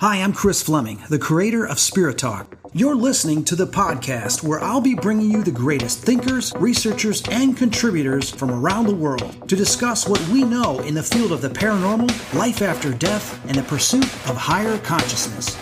Hi, I'm Chris Fleming, the creator of Spirit Talk. You're listening to the podcast where I'll be bringing you the greatest thinkers, researchers, and contributors from around the world to discuss what we know in the field of the paranormal, life after death, and the pursuit of higher consciousness.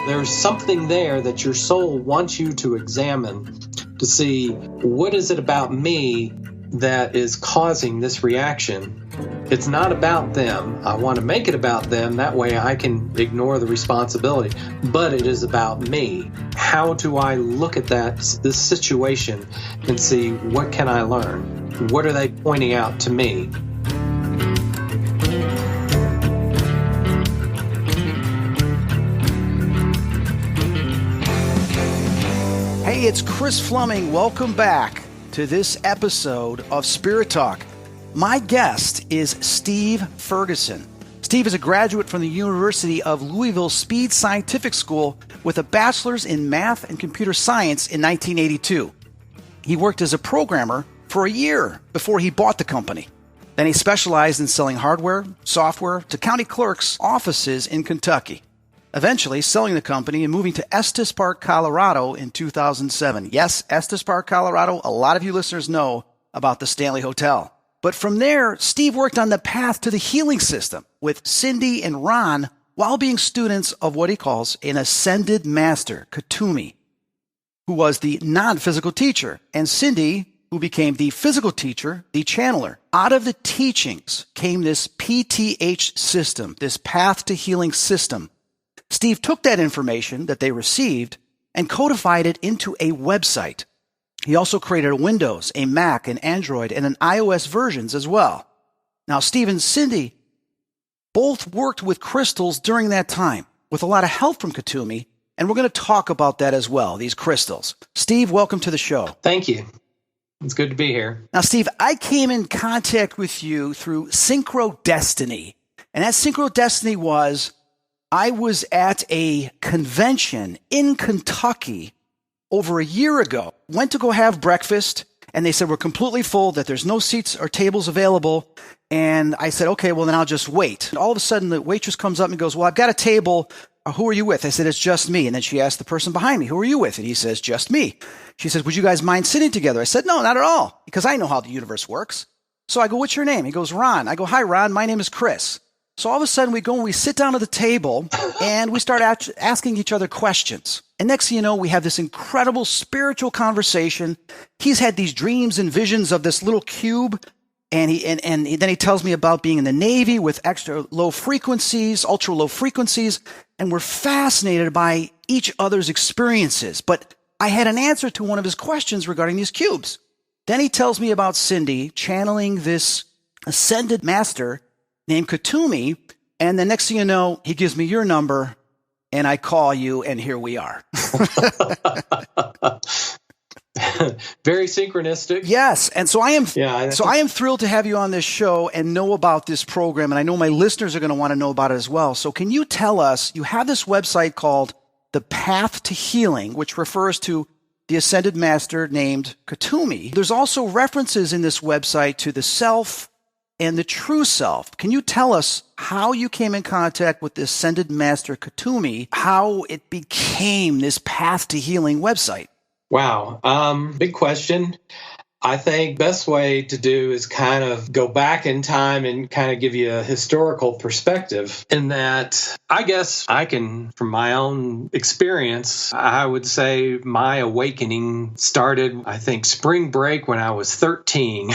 There's something there that your soul wants you to examine to see what is it about me that is causing this reaction. It's not about them. I want to make it about them. That way I can ignore the responsibility. But it is about me. How do I look at this situation and see what can I learn? What are they pointing out to me? Hey, it's Chris Fleming. Welcome back to this episode of Spirit Talk. My guest is Steve Ferguson. Steve is a graduate from the University of Louisville Speed Scientific School with a bachelor's in math and computer science in 1982. He worked as a programmer for a year before he bought the company. Then he specialized in selling hardware, software to county clerks' offices in Kentucky. Eventually selling the company and moving to Estes Park, Colorado in 2007. Yes, Estes Park, Colorado. A lot of you listeners know about the Stanley Hotel. But from there, Steve worked on the path to the healing system with Cindy and Ron while being students of what he calls an ascended master, Kuthumi, who was the non-physical teacher, and Cindy, who became the physical teacher, the channeler. Out of the teachings came this PTH system, this path to healing system. Steve took that information that they received and codified it into a website. He also created a Windows, a Mac, an Android, and an iOS versions as well. Now, Steve and Cindy both worked with crystals during that time with a lot of help from Kuthumi, and we're going to talk about that as well, these crystals. Steve, welcome to the show. Thank you. It's good to be here. Now, Steve, I came in contact with you through Synchrodestiny, and that Synchrodestiny was I was at a convention in Kentucky over a year ago. Went to go have breakfast, and they said, we're completely full, that there's no seats or tables available. And I said, okay, well, then I'll just wait. And all of a sudden, the waitress comes up and goes, well, I've got a table. Who are you with? I said, it's just me. And then she asked the person behind me, who are you with? And he says, just me. She says, would you guys mind sitting together? I said, no, not at all, because I know how the universe works. So I go, what's your name? He goes, Ron. I go, hi, Ron. My name is Chris. So all of a sudden we go and we sit down at the table and we start asking each other questions. And next thing you know, we have this incredible spiritual conversation. He's had these dreams and visions of this little cube. And then he tells me about being in the Navy with extra low frequencies, ultra low frequencies. And we're fascinated by each other's experiences. But I had an answer to one of his questions regarding these cubes. Then he tells me about Cindy channeling this ascended master named Kuthumi, and the next thing you know, he gives me your number, and I call you, and here we are. Very synchronistic. Yes, and so I am thrilled to have you on this show and know about this program, and I know my listeners are going to want to know about it as well. So can you tell us, you have this website called The Path to Healing, which refers to the ascended master named Kuthumi. There's also references in this website to the self and the true self. Can you tell us how you came in contact with the ascended master Kuthumi, how it became this path to healing website? Wow. Big question. I think best way to do is kind of go back in time and kind of give you a historical perspective in that I guess I can, from my own experience, I would say my awakening started, I think, spring break when I was 13.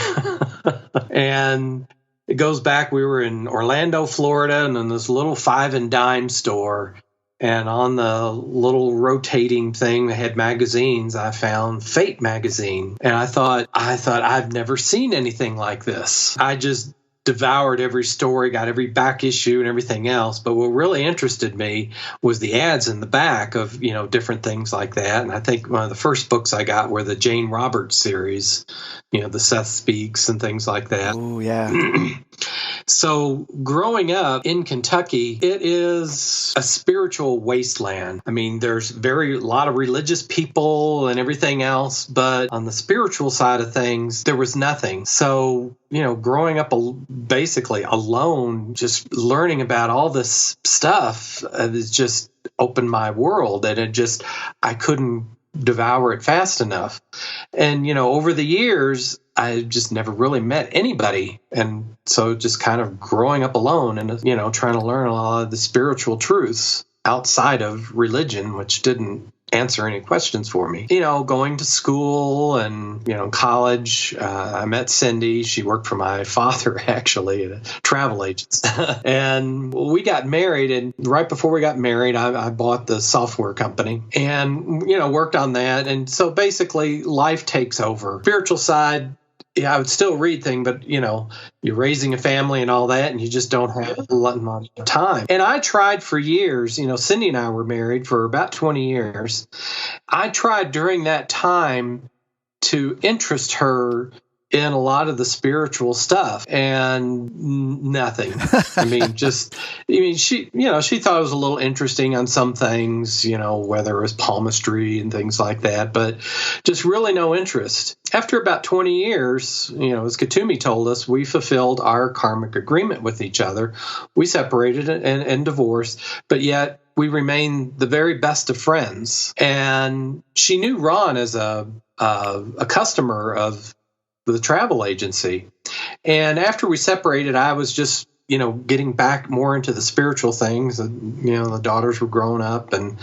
And it goes back, we were in Orlando, Florida, and in this little 5 and dime store. And on the little rotating thing that had magazines, I found Fate magazine. And I thought, I've never seen anything like this. I just devoured every story, got every back issue and everything else. But what really interested me was the ads in the back of, different things like that. And I think one of the first books I got were the Jane Roberts series, the Seth Speaks and things like that. Oh, yeah. So growing up in Kentucky, it is a spiritual wasteland. I mean, there's a lot of religious people and everything else, but on the spiritual side of things, there was nothing. So, growing up basically alone, just learning about all this stuff, it just opened my world, and I couldn't devour it fast enough. And, over the years, I just never really met anybody. And so just kind of growing up alone and, trying to learn a lot of the spiritual truths outside of religion, which didn't answer any questions for me. Going to school and, college, I met Cindy. She worked for my father, actually, at a travel agency. And we got married. And right before we got married, I bought the software company and, worked on that. And so basically life takes over. Spiritual side, yeah, I would still read things, but, you're raising a family and all that, and you just don't have a lot of time. And I tried for years, Cindy and I were married for about 20 years. I tried during that time to interest her in a lot of the spiritual stuff, and nothing. She thought it was a little interesting on some things, whether it was palmistry and things like that, but just really no interest. After about 20 years, as Katumi told us, we fulfilled our karmic agreement with each other. We separated and divorced, but yet we remained the very best of friends. And she knew Ron as a customer of the travel agency. And after we separated, I was just, getting back more into the spiritual things. The daughters were growing up, and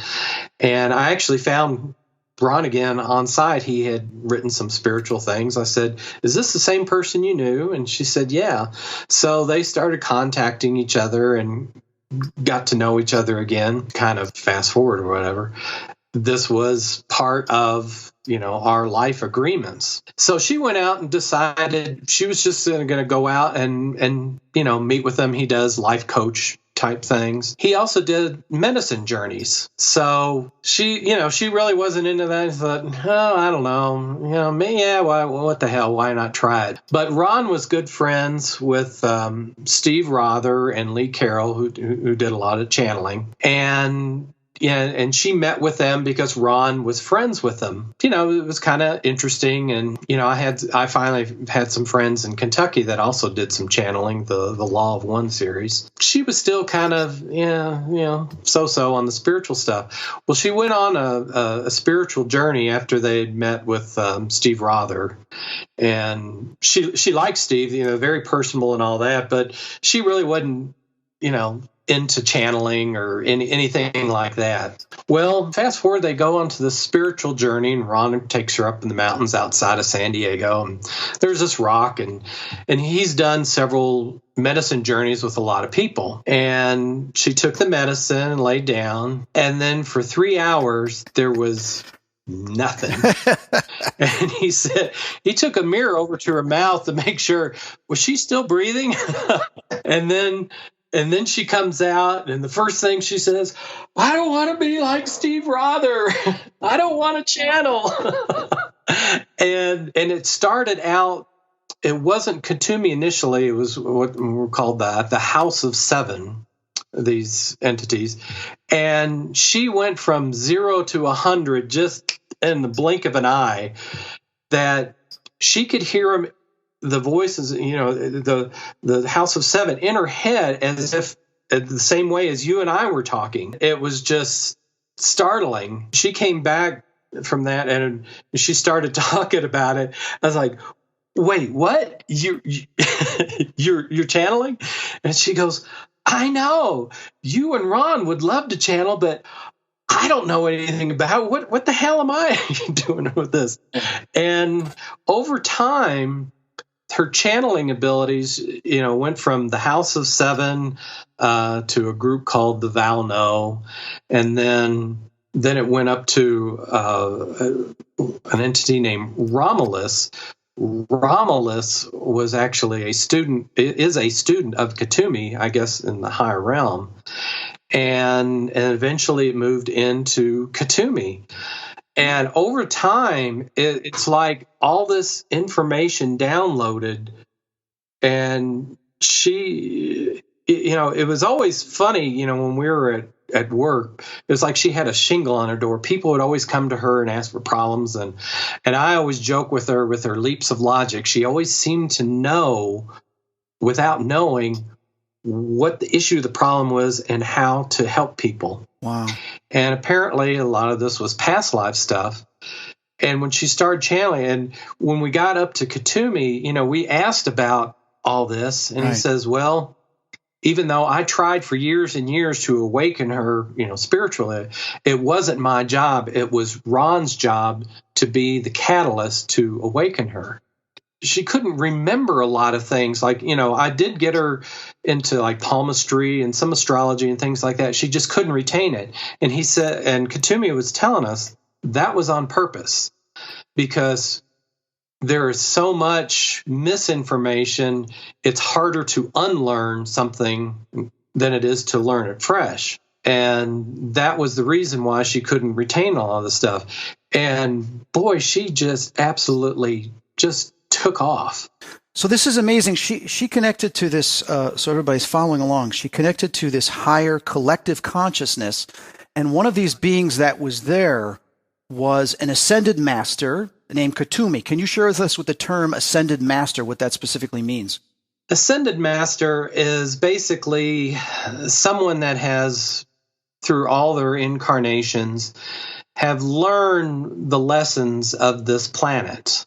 I actually found Ron again on site. He had written some spiritual things. I said, "Is this the same person you knew?" And she said, "Yeah." So they started contacting each other and got to know each other again, kind of fast forward or whatever. This was part of, our life agreements. So she went out and decided she was just going to go out and meet with him. He does life coach type things. He also did medicine journeys. So she really wasn't into that. I thought, oh, I don't know. What the hell? Why not try it? But Ron was good friends with Steve Rother and Lee Carroll, who did a lot of channeling. And she met with them because Ron was friends with them. It was kind of interesting. And, I finally had some friends in Kentucky that also did some channeling, the Law of One series. She was still kind of, so-so on the spiritual stuff. Well, she went on a spiritual journey after they had met with Steve Rother. And she liked Steve, very personable and all that, but she really wasn't, into channeling or anything like that. Well, fast forward, they go onto the spiritual journey, and Ron takes her up in the mountains outside of San Diego. And there's this rock, and he's done several medicine journeys with a lot of people. And she took the medicine and laid down. And then for 3 hours, there was nothing. And he said he took a mirror over to her mouth to make sure, was she still breathing? And then she comes out, and the first thing she says, "I don't want to be like Steve Rother. I don't want to channel." and it started out, it wasn't Katumi initially. It was what were called the House of Seven, these entities. And she went from 0 to 100 just in the blink of an eye, that she could hear him, the voices, the House of Seven in her head, as if the same way as you and I were talking. It was just startling. She came back from that and she started talking about it. I was like, "Wait, what? You're channeling?" And she goes, "I know you and Ron would love to channel, but I don't know anything about it. What the hell am I doing with this?" And over time, her channeling abilities, went from the House of Seven to a group called the Valno, and then it went up to an entity named Romulus. Romulus was actually is a student of Katumi, I guess, in the higher realm, and eventually it moved into Katumi. And over time, it's like all this information downloaded, and she, it was always funny, when we were at work, it was like she had a shingle on her door. People would always come to her and ask for problems. And I always joke with her leaps of logic. She always seemed to know without knowing what the issue of the problem was and how to help people. Wow. And apparently a lot of this was past life stuff. And when she started channeling, and when we got up to Katumi, we asked about all this, and he says, well, even though I tried for years and years to awaken her, spiritually, it wasn't my job. It was Ron's job to be the catalyst to awaken her. She couldn't remember a lot of things. Like, I did get her into like palmistry and some astrology and things like that. She just couldn't retain it. And he said, and Katumi was telling us that was on purpose, because there is so much misinformation. It's harder to unlearn something than it is to learn it fresh. And that was the reason why she couldn't retain all of the stuff. And boy, she just absolutely just took off. So this is amazing. She connected to this, so everybody's following along. She connected to this higher collective consciousness. And one of these beings that was there was an ascended master named Katumi. Can you share with us what the term ascended master, what that specifically means? Ascended master is basically someone that has, through all their incarnations, have learned the lessons of this planet.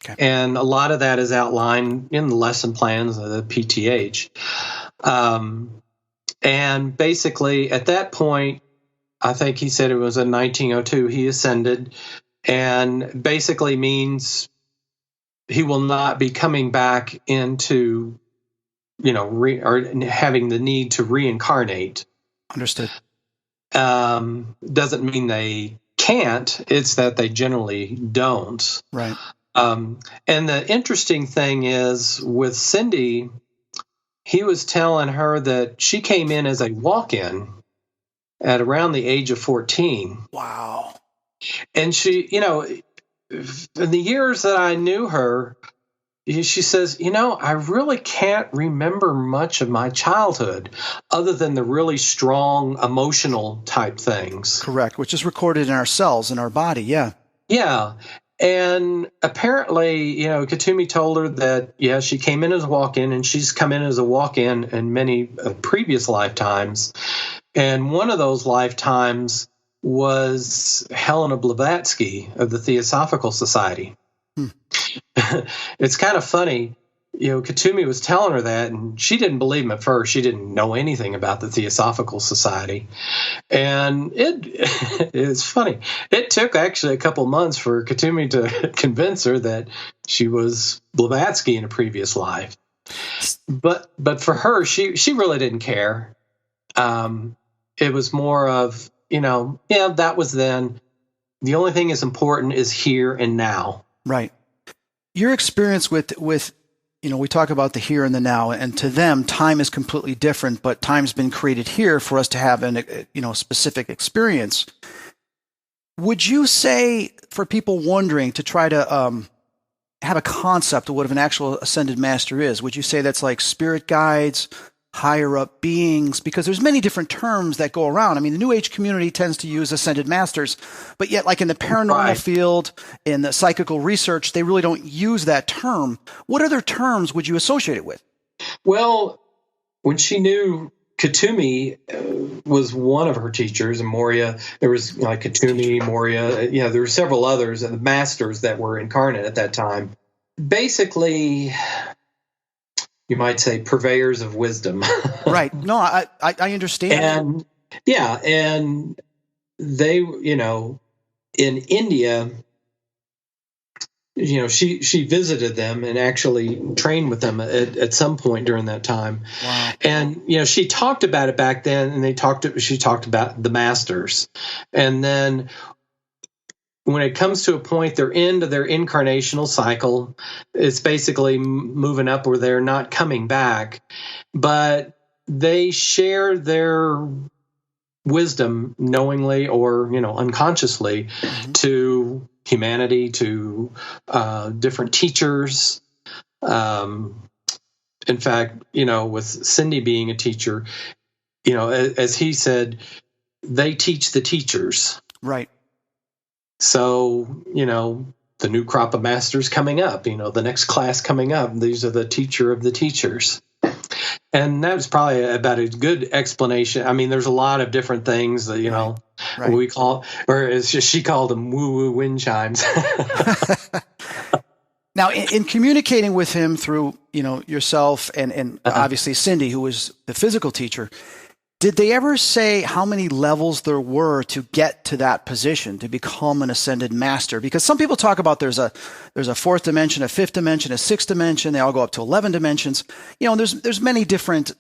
Okay. And a lot of that is outlined in the lesson plans of the PTH. And basically, at that point, I think he said it was in 1902, he ascended, and basically means he will not be coming back into, or having the need to reincarnate. Understood. Doesn't mean they can't. It's that they generally don't. Right. And the interesting thing is with Cindy, he was telling her that she came in as a walk-in at around the age of 14. Wow. And she, in the years that I knew her, she says, I really can't remember much of my childhood other than the really strong emotional type things. Correct, which is recorded in our cells, in our body, yeah. Yeah. And apparently, Katumi told her that, she came in as a walk-in, and she's come in as a walk-in in many previous lifetimes. And one of those lifetimes was Helena Blavatsky of the Theosophical Society. It's kind of funny. Katumi was telling her that, and she didn't believe him at first. She didn't know anything about the Theosophical Society. And it's funny. It took actually a couple months for Katumi to convince her that she was Blavatsky in a previous life. But for her, she really didn't care. It was more of, that was then. The only thing that's important is here and now. Right. Your experience with we talk about the here and the now, and to them, time is completely different, but time's been created here for us to have a specific experience. Would you say, for people wondering, to try to have a concept of what an actual ascended master is, would you say that's like spirit guides, higher up beings? Because there's many different terms that go around. I mean, the New Age community tends to use ascended masters, but yet like in the paranormal field, in the psychical research, they really don't use that term. What other terms would you associate it with? Well, when she knew Katumi was one of her teachers, and Moria, there was like Katumi, Moria, there were several others, and the masters that were incarnate at that time. Basically, you might say purveyors of wisdom. Right. No, I understand. And they, in India, she visited them and actually trained with them at some point during that time. Wow. And, she talked about it back then, and she talked about the masters. And then when it comes to a point, they're into their incarnational cycle. It's basically moving up where they're not coming back, but they share their wisdom knowingly or, unconsciously to humanity, to different teachers. in fact, with Cindy being a teacher, as he said, they teach the teachers. Right. So, the new crop of masters coming up, the next class coming up, these are the teacher of the teachers. And that was probably about a good explanation. I mean, there's a lot of different things that, right. we call, or it's just, she called them woo-woo wind chimes. Now, in communicating with him through, yourself and obviously Cindy, who was the physical teacher, did they ever say how many levels there were to get to that position, to become an ascended master? Because some people talk about there's a fourth dimension, a fifth dimension, a sixth dimension. They all go up to 11 dimensions. There's many different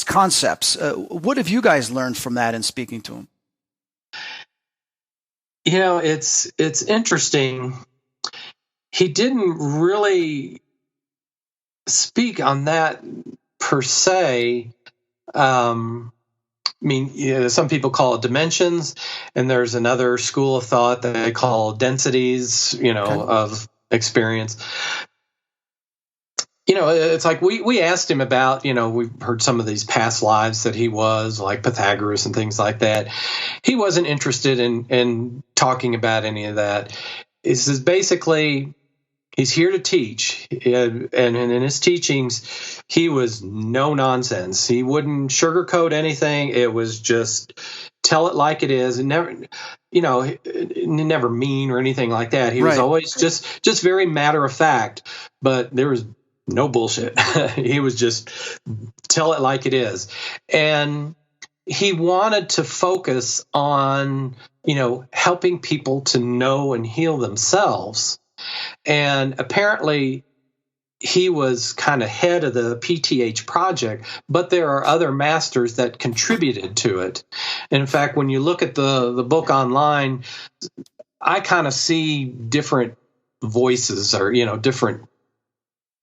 concepts. What have you guys learned from that in speaking to him? It's interesting. He didn't really speak on that per se. Some people call it dimensions, and there's another school of thought that they call densities, of experience. It's like we asked him about, we've heard some of these past lives that he was, like Pythagoras and things like that. He wasn't interested in talking about any of that. He says basically he's here to teach, and in his teachings, he was no nonsense. He wouldn't sugarcoat anything. It was just tell it like it is, and never, never mean or anything like that. He was always just very matter of fact. But there was no bullshit. He was just tell it like it is, and he wanted to focus on helping people to know and heal themselves. And apparently he was kind of head of the PTH project, but there are other masters that contributed to it. And in fact, when you look at the book online, I kind of see different voices or, different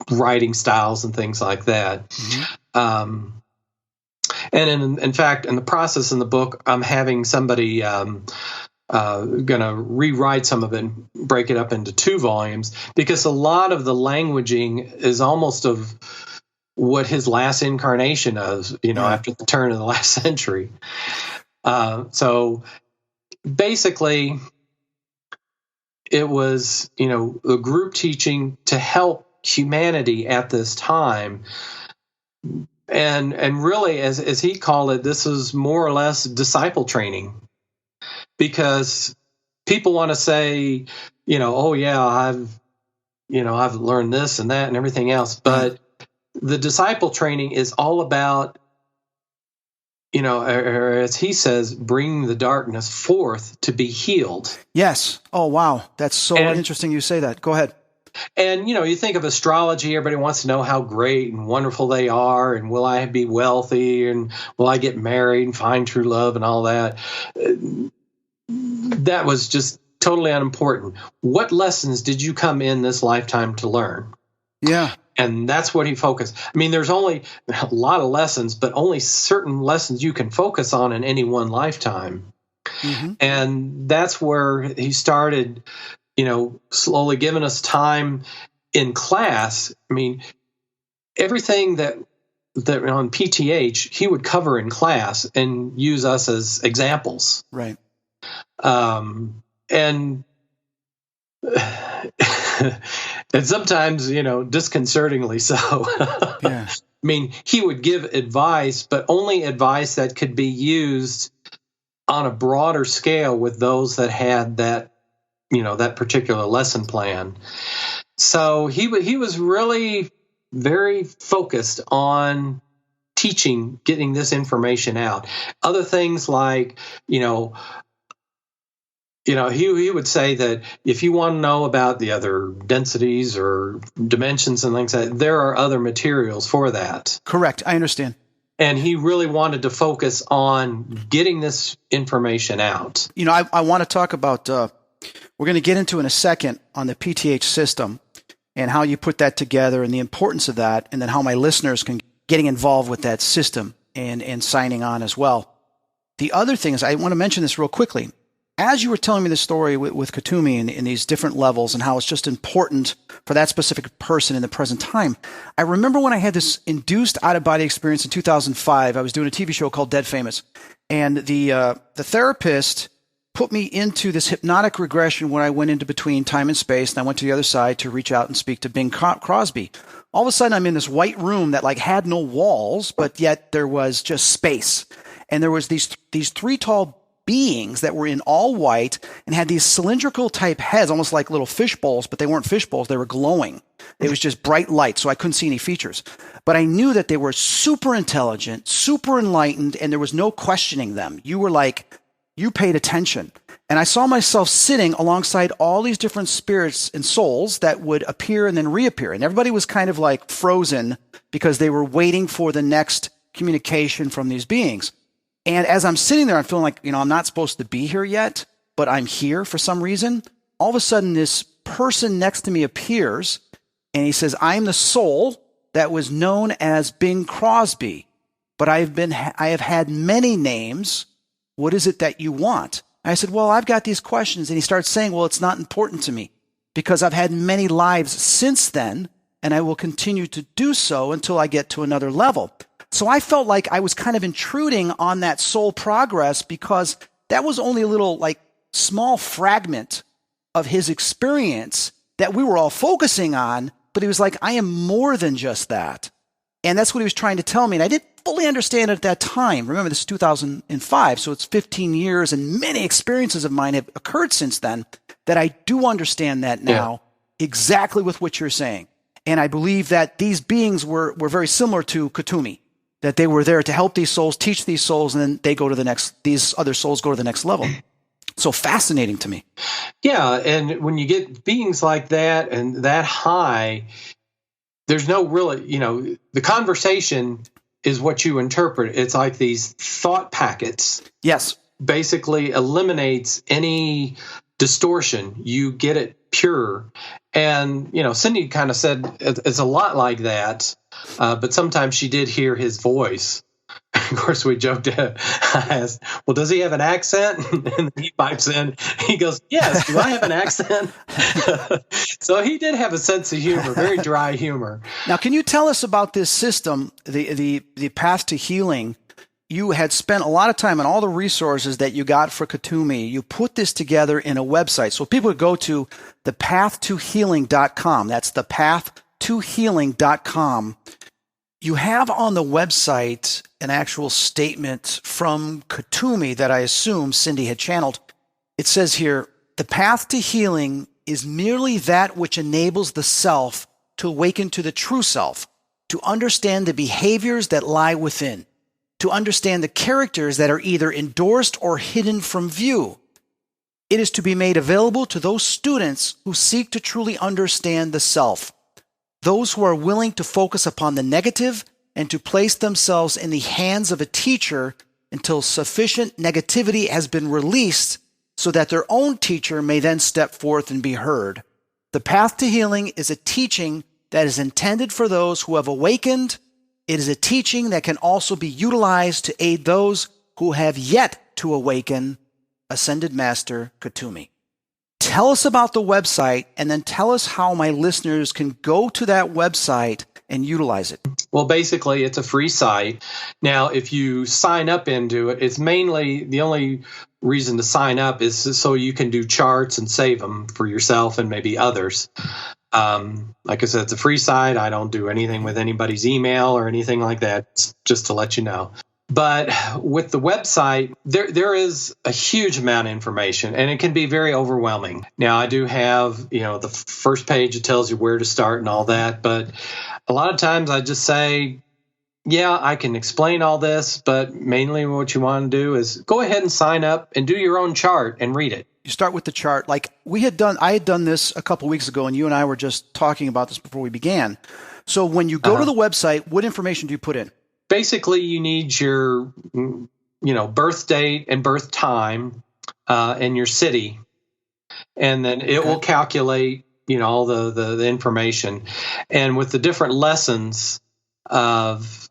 writing styles and things like that. Mm-hmm. And in fact, in the process in the book, I'm having somebody going to rewrite some of it and break it up into 2 volumes, because a lot of the languaging is almost of what his last incarnation is, after the turn of the last century. So basically, it was, a group teaching to help humanity at this time. And really, as he called it, this is more or less disciple training. Because people want to say, oh yeah, I've learned this and that and everything else. But the disciple training is all about, or as he says, bringing the darkness forth to be healed. Yes. Oh, wow. That's so interesting you say that. Go ahead. And, you think of astrology, everybody wants to know how great and wonderful they are, and will I be wealthy, and will I get married and find true love and all that. That was just totally unimportant. What lessons did you come in this lifetime to learn? Yeah. And that's what he focused. I mean, there's only a lot of lessons, but only certain lessons you can focus on in any one lifetime. Mm-hmm. And that's where he started, slowly giving us time in class. I mean, everything that on PTH, he would cover in class and use us as examples. Right. And and sometimes, disconcertingly so. Yeah. I mean, he would give advice, but only advice that could be used on a broader scale with those that had that, that particular lesson plan. So he was really very focused on teaching, getting this information out. Other things like, he would say that if you want to know about the other densities or dimensions and things like that, there are other materials for that. Correct. I understand. And he really wanted to focus on getting this information out. I want to talk about, we're going to get into in a second on the PTH system and how you put that together and the importance of that, and then how my listeners can getting involved with that system and signing on as well. The other thing is, I want to mention this real quickly. as you were telling me the story with Katumi in these different levels and how it's just important for that specific person in the present time, I remember when I had this induced out-of-body experience in 2005. I was doing a TV show called Dead Famous, and the therapist put me into this hypnotic regression where I went into between time and space, and I went to the other side to reach out and speak to Bing Crosby. All of a sudden, I'm in this white room that like had no walls, but yet there was just space. And there was these three tall beings that were in all white and had these cylindrical type heads, almost like little fish bowls, but they weren't fish bowls. They were glowing. It was just bright light, so I couldn't see any features. But I knew that they were super intelligent, super enlightened, and there was no questioning them. You were like, you paid attention. And I saw myself sitting alongside all these different spirits and souls that would appear and then reappear. And everybody was kind of like frozen because they were waiting for the next communication from these beings. And as I'm sitting there, I'm feeling like, I'm not supposed to be here yet, but I'm here for some reason. All of a sudden, this person next to me appears, and he says, I'm the soul that was known as Bing Crosby, but I have had many names. What is it that you want? I said, well, I've got these questions. And he starts saying, well, it's not important to me because I've had many lives since then, and I will continue to do so until I get to another level. So I felt like I was kind of intruding on that soul progress because that was only a little like small fragment of his experience that we were all focusing on. But he was like, I am more than just that. And that's what he was trying to tell me. And I didn't fully understand it at that time. Remember, this is 2005, so it's 15 years, and many experiences of mine have occurred since then that I do understand that now exactly with what you're saying. And I believe that these beings were very similar to Katumi, that they were there to help these souls, teach these souls, and then these other souls go to the next level. So fascinating to me. Yeah, and when you get beings like that and that high, there's no really, the conversation is what you interpret. It's like these thought packets. Yes. Basically eliminates any distortion. You get it pure. And, Cindy kind of said it's a lot like that, but sometimes she did hear his voice. Of course, we joked. I asked, well, does he have an accent? And he pipes in. He goes, yes, do I have an accent? So he did have a sense of humor, very dry humor. Now, can you tell us about this system, the path to healing? You had spent a lot of time on all the resources that you got for Katumi. You put this together in a website. So people would go to thepathtohealing.com. That's thepathtohealing.com. You have on the website an actual statement from Katumi that I assume Cindy had channeled. It says here, the path to healing is merely that which enables the self to awaken to the true self, to understand the behaviors that lie within, to understand the characters that are either endorsed or hidden from view. It is to be made available to those students who seek to truly understand the self, those who are willing to focus upon the negative and to place themselves in the hands of a teacher until sufficient negativity has been released so that their own teacher may then step forth and be heard. The path to healing is a teaching that is intended for those who have awakened. It is a teaching that can also be utilized to aid those who have yet to awaken. Ascended Master Katumi. Tell us about the website, and then tell us how my listeners can go to that website and utilize it. Well, basically, it's a free site. Now, if you sign up into it, it's mainly the only reason to sign up is so you can do charts and save them for yourself and maybe others. Like I said, it's a free site. I don't do anything with anybody's email or anything like that, it's just to let you know. But with the website, there is a huge amount of information, and it can be very overwhelming. Now, I do have, the first page, it tells you where to start and all that. But a lot of times I just say, yeah, I can explain all this, but mainly what you want to do is go ahead and sign up and do your own chart and read it. You start with the chart. Like I had done this a couple weeks ago, and you and I were just talking about this before we began. So when you go to the website, what information do you put in? Basically, you need your, birth date and birth time and your city. And then it will calculate, all the information. And with the different lessons of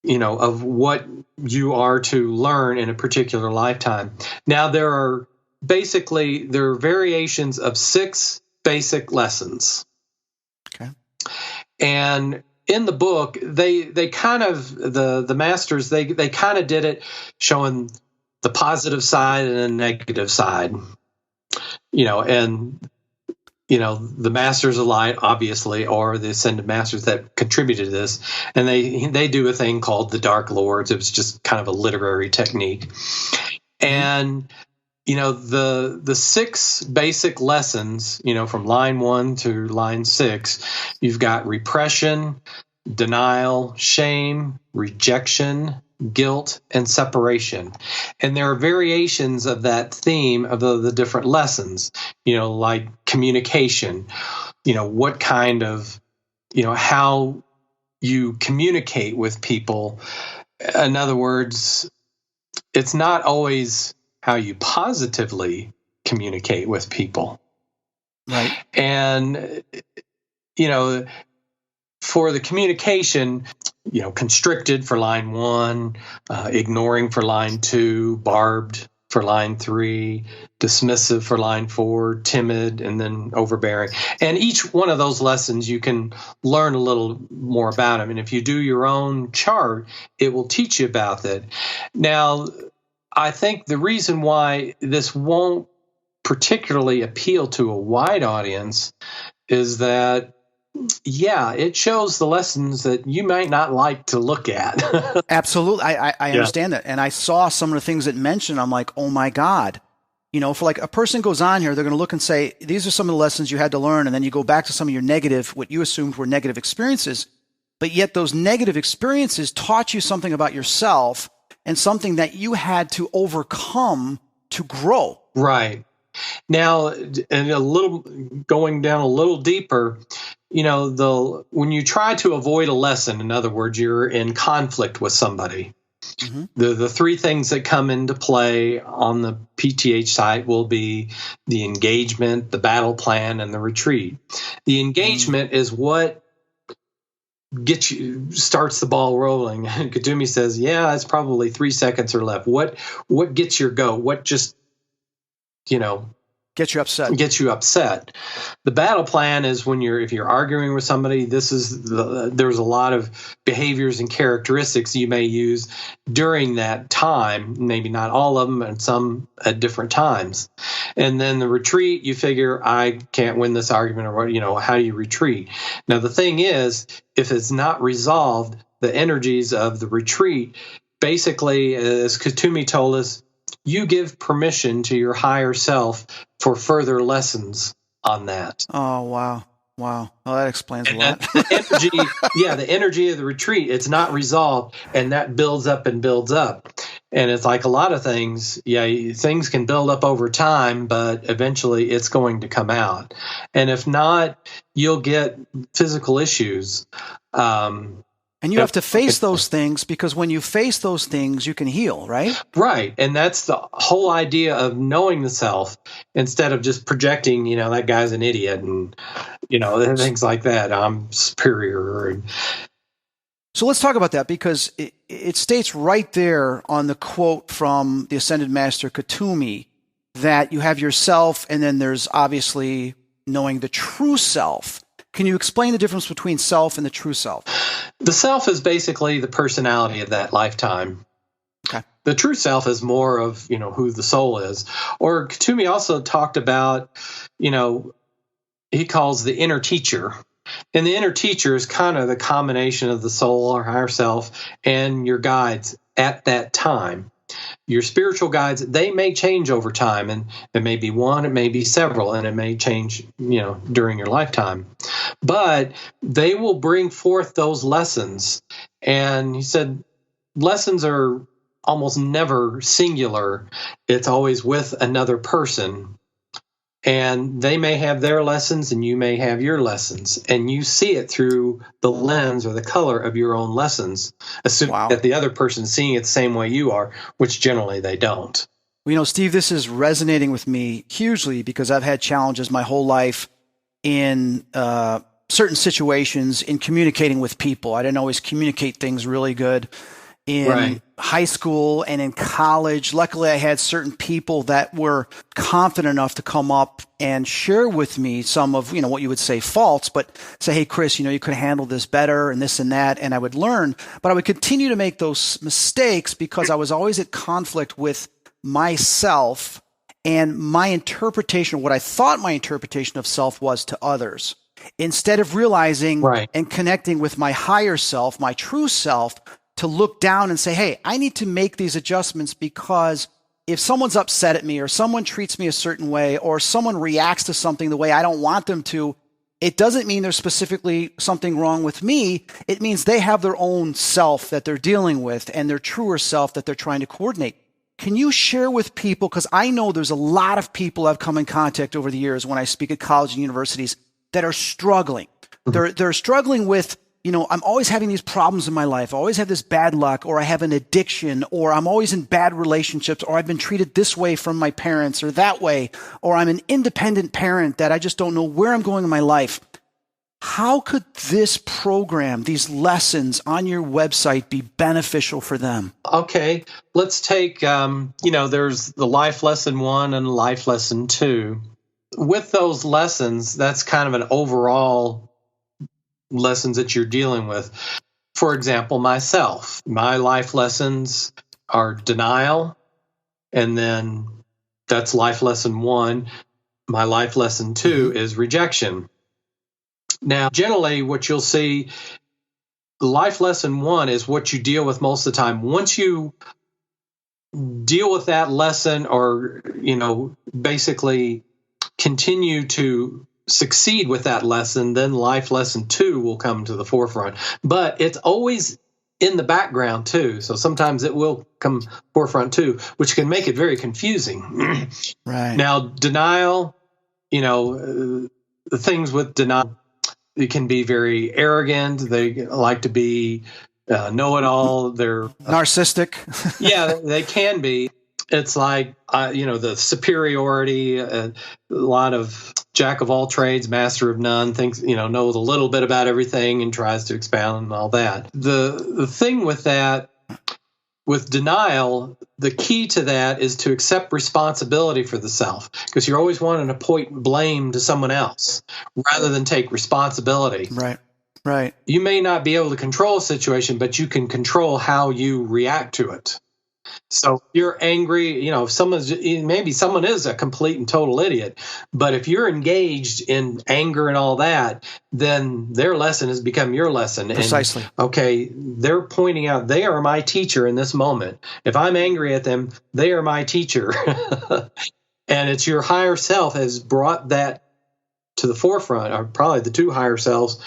of what you are to learn in a particular lifetime. Now, there are variations of 6 basic lessons. Okay. And in the book, they kind of, the masters, they kind of did it showing the positive side and the negative side, and the masters of light, obviously, or the ascended masters that contributed to this, and they do a thing called the Dark Lords. It was just kind of a literary technique, and the 6 basic lessons, from line 1 to line 6, you've got repression, denial, shame, rejection, guilt, and separation. And there are variations of that theme of the different lessons, like communication, what kind of, how you communicate with people. In other words, it's not always how you positively communicate with people. Right. And, for the communication, constricted for line 1, ignoring for line 2, barbed for line 3, dismissive for line 4, timid, and then overbearing. And each one of those lessons, you can learn a little more about them. And if you do your own chart, it will teach you about that. Now, I think the reason why this won't particularly appeal to a wide audience is that, it shows the lessons that you might not like to look at. Absolutely. I understand that. And I saw some of the things that mentioned. I'm like, oh my God. For like a person goes on here, they're going to look and say, these are some of the lessons you had to learn. And then you go back to some of your what you assumed were negative experiences. But yet those negative experiences taught you something about yourself and something that you had to overcome to grow. Right. Now, and going down a little deeper, when you try to avoid a lesson, in other words, you're in conflict with somebody. Mm-hmm. The 3 things that come into play on the PTH site will be the engagement, the battle plan, and the retreat. The engagement is what starts the ball rolling. Katumi says, it's probably 3 seconds or left. What gets your go? What just, gets you upset? The battle plan is if you're arguing with somebody, there's a lot of behaviors and characteristics you may use during that time, maybe not all of them, and some at different times. And then the retreat, you figure, I can't win this argument, or how do you retreat? Now, the thing is, if it's not resolved, the energies of the retreat, basically, as Katumi told us, you give permission to your higher self for further lessons on that. Oh, wow. Well, that explains a lot. The energy of the retreat, it's not resolved, and that builds up and builds up. And it's like a lot of things, things can build up over time, but eventually it's going to come out. And if not, you'll get physical issues. And you have to face those things, because when you face those things, you can heal, right? Right. And that's the whole idea of knowing the self, instead of just projecting, that guy's an idiot and, things like that. I'm superior. So let's talk about that, because it states right there on the quote from the Ascended Master Katumi that you have yourself, and then there's obviously knowing the true self. Can you explain the difference between self and the true self? The self is basically the personality of that lifetime. Okay. The true self is more of, who the soul is. Or Katumi also talked about, he calls the inner teacher. And the inner teacher is kind of the combination of the soul or higher self and your guides at that time. Your spiritual guides, they may change over time, and it may be one, it may be several, and it may change, during your lifetime. But they will bring forth those lessons. And he said, lessons are almost never singular. It's always with another person. And they may have their lessons and you may have your lessons. And you see it through the lens or the color of your own lessons, assuming that the other person is seeing it the same way you are, which generally they don't. Well, Steve, this is resonating with me hugely, because I've had challenges my whole life in certain situations in communicating with people. I didn't always communicate things really good in high school and in college. Luckily, I had certain people that were confident enough to come up and share with me some of, what you would say faults, but say, hey, Chris, you could handle this better and this and that. And I would learn, but I would continue to make those mistakes because I was always at conflict with myself and my interpretation, what I thought my interpretation of self was to others. Instead of realizing and connecting with my higher self, my true self, to look down and say, hey, I need to make these adjustments because if someone's upset at me or someone treats me a certain way or someone reacts to something the way I don't want them to, it doesn't mean there's specifically something wrong with me. It means they have their own self that they're dealing with and their truer self that they're trying to coordinate. Can you share with people, because I know there's a lot of people I've come in contact over the years when I speak at colleges and universities that are struggling. They're struggling with, I'm always having these problems in my life. I always have this bad luck, or I have an addiction, or I'm always in bad relationships, or I've been treated this way from my parents or that way, or I'm an independent parent that I just don't know where I'm going in my life. How could this program, these lessons on your website be beneficial for them? Okay, let's take, there's the life lesson 1 and life lesson 2. With those lessons, that's kind of an overall lessons that you're dealing with. For example, myself, my life lessons are denial, and then that's life lesson 1. My life lesson 2 is rejection. Now, generally, what you'll see, life lesson 1 is what you deal with most of the time. Once you deal with that lesson or, basically continue to succeed with that lesson, then life lesson 2 will come to the forefront. But it's always in the background too. So sometimes it will come forefront too, which can make it very confusing. Right. Now, denial, the things with denial, it can be very arrogant. They like to be know-it-all. They're narcissistic. Yeah, they can be. It's like, the superiority, a lot of jack of all trades, master of none, thinks, knows a little bit about everything and tries to expound and all that. The thing with that, with denial, the key to that is to accept responsibility for the self, because you're always wanting to point blame to someone else rather than take responsibility. Right. You may not be able to control a situation, but you can control how you react to it. So if you're angry, if maybe someone is a complete and total idiot, but if you're engaged in anger and all that, then their lesson has become your lesson. Precisely. And, okay, they're pointing out they are my teacher in this moment. If I'm angry at them, they are my teacher. And it's your higher self has brought that to the forefront, or probably the two higher selves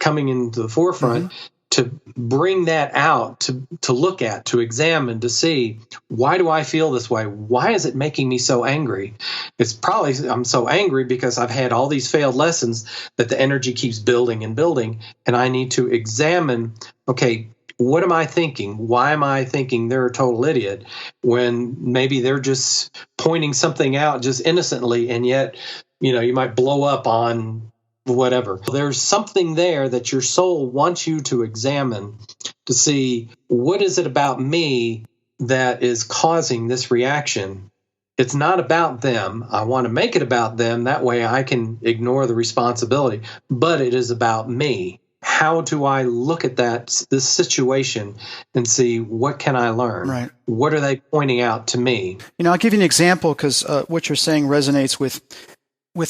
coming into the forefront. To bring that out, to look at, to examine, to see, why do I feel this way? Why is it making me so angry? It's probably I'm so angry because I've had all these failed lessons that the energy keeps building and building, and I need to examine, okay, what am I thinking? Why am I thinking they're a total idiot when maybe they're just pointing something out just innocently, and yet, you might blow up on whatever. There's something there that your soul wants you to examine to see, what is it about me that is causing this reaction? It's not about them. I want to make it about them. That way I can ignore the responsibility, but it is about me. How do I look at this situation and see, what can I learn? Right. What are they pointing out to me? I'll give you an example, because what you're saying resonates with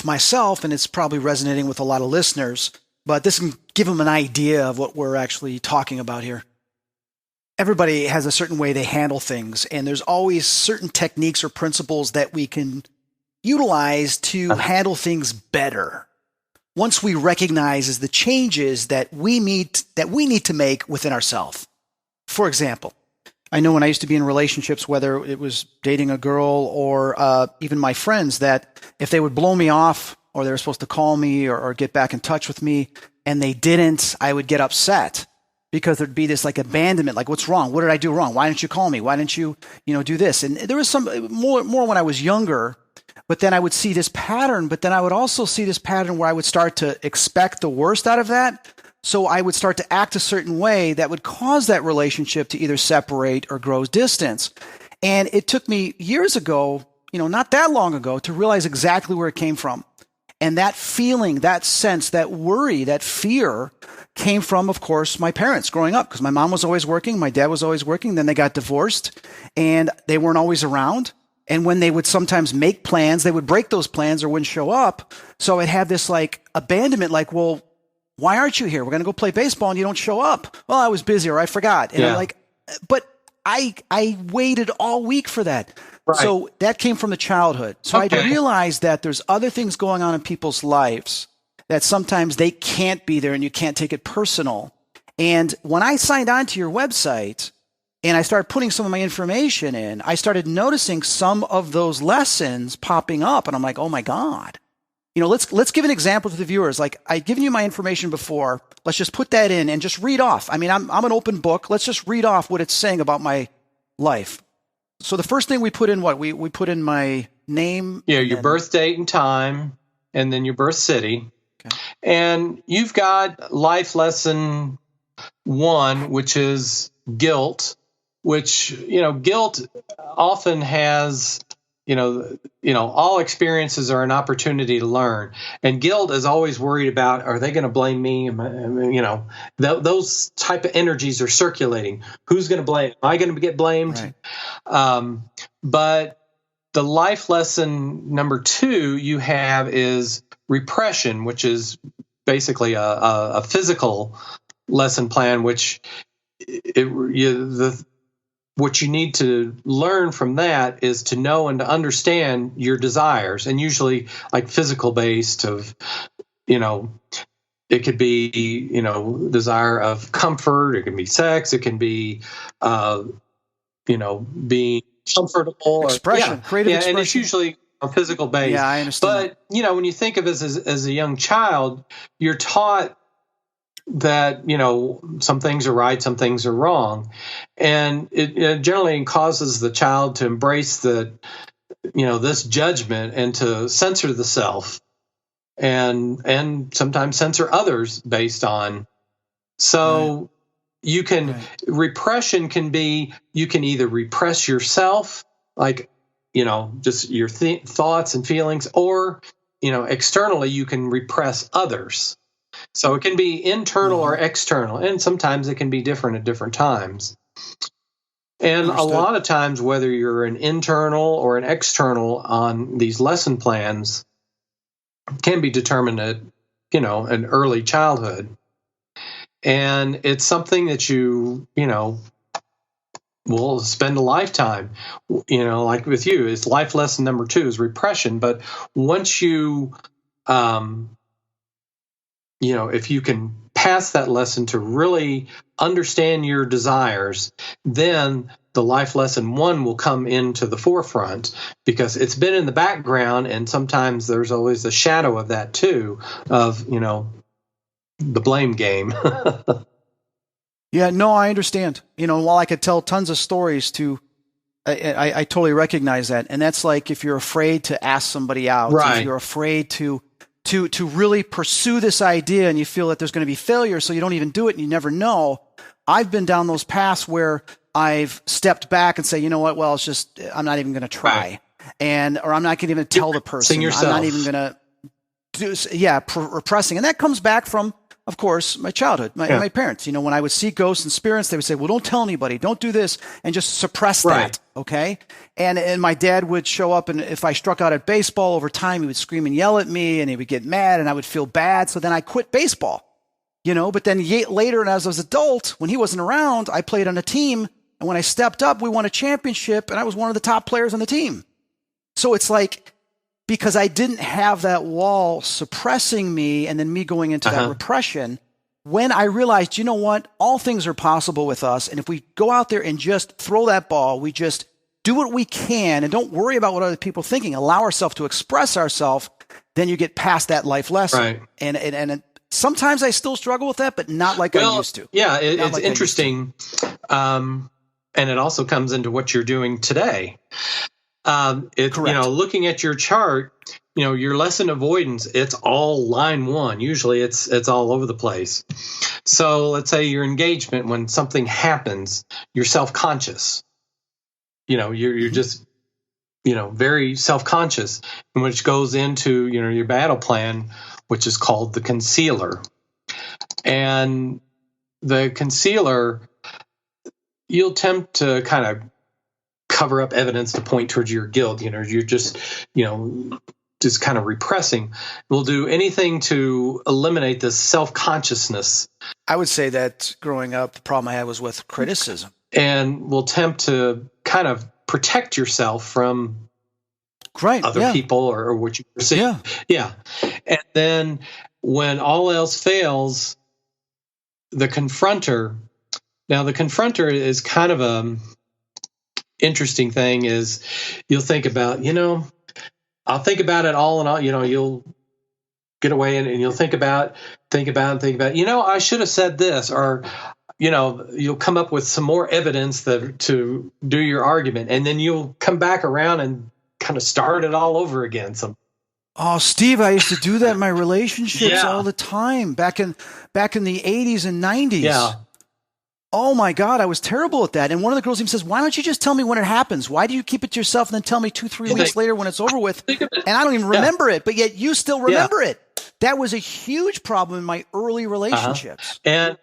myself, and it's probably resonating with a lot of listeners, but this can give them an idea of what we're actually talking about here. Everybody has a certain way they handle things, and there's always certain techniques or principles that we can utilize to handle things better once we recognize the changes that we need to make within ourselves. For example, I know when I used to be in relationships, whether it was dating a girl or even my friends, that if they would blow me off, or they were supposed to call me or get back in touch with me, and they didn't, I would get upset, because there'd be this like abandonment, like, what's wrong? What did I do wrong? Why didn't you call me? Why didn't you, do this? And there was some more when I was younger, But then I would see this pattern, but then I would also see this pattern where I would start to expect the worst out of that. So I would start to act a certain way that would cause that relationship to either separate or grow distance. And it took me years ago, not that long ago, to realize exactly where it came from. And that feeling, that sense, that worry, that fear came from, of course, my parents growing up, because my mom was always working, my dad was always working, then they got divorced, and they weren't always around. And when they would sometimes make plans, they would break those plans or wouldn't show up. So I'd have this abandonment, well, why aren't you here? We're going to go play baseball and you don't show up. Well, I was busy or I forgot. And I'm but I waited all week for that. Right. So that came from the childhood. So I realized that there's other things going on in people's lives that sometimes they can't be there and you can't take it personal. And when I signed on to your website, and I started putting some of my information in, I started noticing some of those lessons popping up. And I'm like, oh my God. Let's give an example to the viewers. I've given you my information before. Let's just put that in and just read off. I mean, I'm an open book. Let's just read off what it's saying about my life. So the first thing we put in we put in my name. Yeah, your birth date and time, and then your birth city. Okay. And you've got life lesson 1, which is guilt. Which, guilt often has, all experiences are an opportunity to learn. And guilt is always worried about, are they going to blame me? Those type of energies are circulating. Who's going to blame? Am I going to get blamed? Right. But the life lesson number 2 you have is repression, which is basically a physical lesson plan, which what you need to learn from that is to know and to understand your desires, and usually physical based of, it could be, desire of comfort. It can be sex. It can be, being comfortable. Expression, creative expression. And it's usually physical based. Yeah, I understand. But, when you think of it as a young child, you're taught that, some things are right, some things are wrong. And it generally causes the child to embrace this judgment and to censor the self and sometimes censor others based on. So you can, repression can be, you can either repress yourself, just your thoughts and feelings, or, externally you can repress others. So it can be internal or external, and sometimes it can be different at different times. And a lot of times, whether you're an internal or an external on these lesson plans can be determined at, an early childhood. And it's something that you will spend a lifetime, like with you, is life lesson number 2 is repression. But once you, if you can pass that lesson to really understand your desires, then the life lesson 1 will come into the forefront, because it's been in the background, and sometimes there's always a shadow of that too, of, the blame game. Yeah, no, I understand. While I could tell tons of stories I totally recognize that. And that's like if you're afraid to ask somebody out, if you're afraid to really pursue this idea and you feel that there's going to be failure, so you don't even do it and you never know. I've been down those paths where I've stepped back and say, you know what, well, it's just, I'm not even going to try. Or I'm not going to even tell the person. I'm not even going to repressing. And that comes back from, of course, my childhood, my parents. When I would see ghosts and spirits, they would say, well, don't tell anybody, don't do this, and just suppress that, okay? And my dad would show up, and if I struck out at baseball over time, he would scream and yell at me, and he would get mad, and I would feel bad, so then I quit baseball, But then later, and as I was an adult, when he wasn't around, I played on a team, and when I stepped up, we won a championship, and I was one of the top players on the team. So it's like, because I didn't have that wall suppressing me and then me going into that repression, when I realized, you know what, all things are possible with us. And if we go out there and just throw that ball, we just do what we can and don't worry about what other people are thinking, allow ourselves to express ourselves, then you get past that life lesson. Right. And sometimes I still struggle with that, but not like I used to. Yeah, it's interesting. And it also comes into what you're doing today. Correct. Looking at your chart, your lesson avoidance, it's all line one. Usually it's all over the place. So let's say your engagement, when something happens, you're self-conscious. You're just, very self-conscious, which goes into, your battle plan, which is called the concealer. And the concealer, you'll attempt to kind of cover up evidence to point towards your guilt. You're just, just kind of repressing. We'll do anything to eliminate this self-consciousness. I would say that growing up, the problem I had was with criticism. And we'll attempt to kind of protect yourself from other people or what you perceive. Yeah. And then when all else fails, the confronter. Now, the confronter is kind of a interesting thing. Is you'll think about, I'll think about it all and all. You'll get away and you'll think about, I should have said this, or you'll come up with some more evidence to do your argument, and then you'll come back around and kind of start it all over again. Oh, Steve, I used to do that in my relationships all the time back in the 80s and 90s. Yeah. Oh my God, I was terrible at that. And one of the girls even says, "Why don't you just tell me when it happens? Why do you keep it to yourself and then tell me 2-3 weeks later when it's over with?" And I don't even remember it, but yet you still remember it. That was a huge problem in my early relationships. And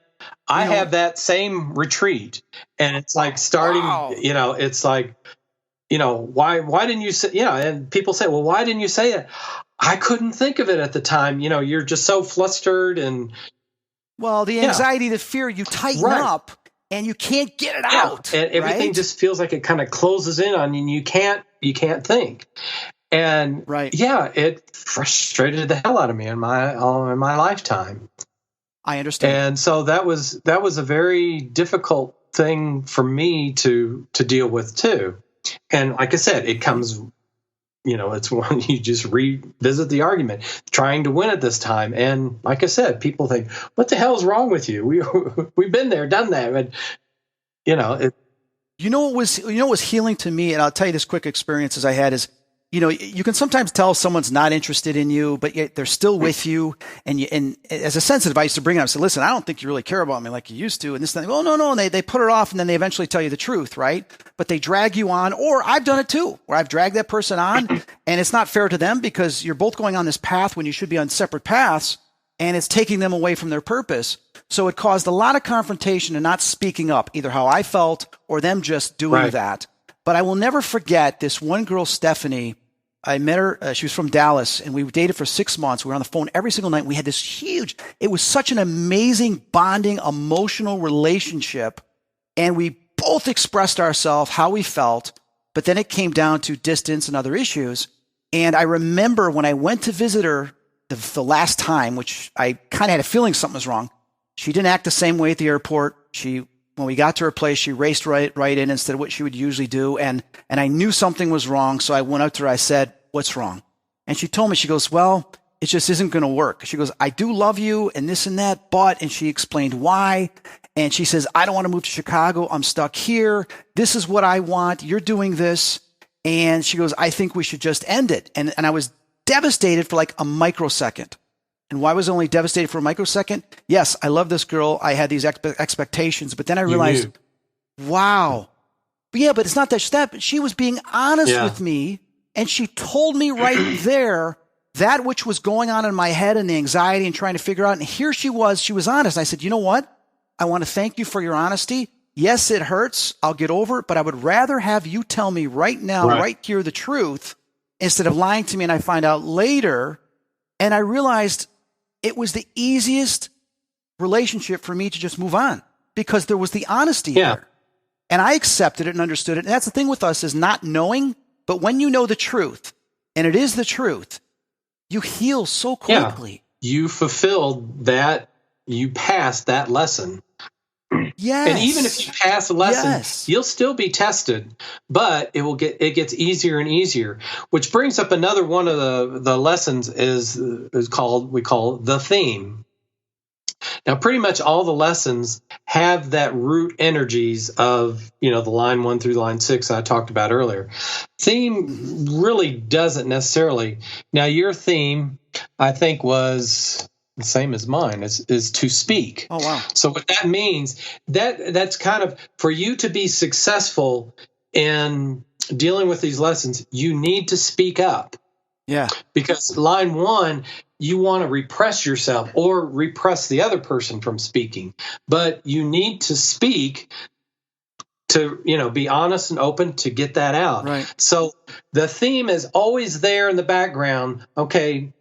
I have that same retreat, and it's like starting, it's like, why didn't you say, and people say, well, why didn't you say it? I couldn't think of it at the time. You're just so flustered and. Well, the anxiety, the fear, you tighten up and you can't get it out. And everything just feels like it kind of closes in on you and you can't think. And it frustrated the hell out of me in my lifetime. I understand. And so that was a very difficult thing for me to deal with too. And like I said, it comes, it's when you just revisit the argument, trying to win it this time. And like I said, people think, what the hell is wrong with you? We've been there, done that. And, what was healing to me, and I'll tell you this quick experiences I had is, you can sometimes tell someone's not interested in you, but yet they're still with you. And as a sensitive, I used to bring it up and say, listen, I don't think you really care about me like you used to. And this thing, well, no. And they put it off and then they eventually tell you the truth, right? But they drag you on, or I've done it too, where I've dragged that person on and it's not fair to them because you're both going on this path when you should be on separate paths and it's taking them away from their purpose. So it caused a lot of confrontation and not speaking up, either how I felt or them just doing that. But I will never forget this one girl, Stephanie. I met her. She was from Dallas, and we dated for 6 months. We were on the phone every single night. We had this it was such an amazing bonding, emotional relationship. And we both expressed ourselves, how we felt. But then it came down to distance and other issues. And I remember when I went to visit her the last time, which I kind of had a feeling something was wrong. She didn't act the same way at the airport. When we got to her place, she raced right in instead of what she would usually do. And I knew something was wrong. So I went up to her. I said, "What's wrong?" And she told me, she goes, "Well, it just isn't going to work." She goes, "I do love you and this and that, but," and she explained why. And she says, "I don't want to move to Chicago. I'm stuck here. This is what I want. You're doing this." And she goes, "I think we should just end it." And I was devastated for like a microsecond. And why was I only devastated for a microsecond? Yes, I love this girl. I had these expectations, but then I realized, wow. But it's not that. But she was being honest with me, and she told me right there that which was going on in my head and the anxiety and trying to figure out. And here she was honest. I said, "You know what? I want to thank you for your honesty. Yes, it hurts. I'll get over it, but I would rather have you tell me right now, right here, the truth, instead of lying to me and I find out later." And I realized it was the easiest relationship for me to just move on because there was the honesty there. And I accepted it and understood it. And that's the thing with us is not knowing, but when you know the truth, and it is the truth, you heal so quickly. You fulfilled that, you passed that lesson. Yes. And even if you pass a lesson, you'll still be tested, but it gets easier and easier, which brings up another one of the lessons is we call the theme. Now, pretty much all the lessons have that root energies of, the line 1 through line 6 I talked about earlier. Theme really doesn't necessarily. Now, your theme, I think, was the same as mine, is to speak. Oh, wow. So what that means, that's kind of, for you to be successful in dealing with these lessons, you need to speak up. Yeah. Because line 1, you want to repress yourself or repress the other person from speaking. But you need to speak to, be honest and open to get that out. Right. So the theme is always there in the background. Okay,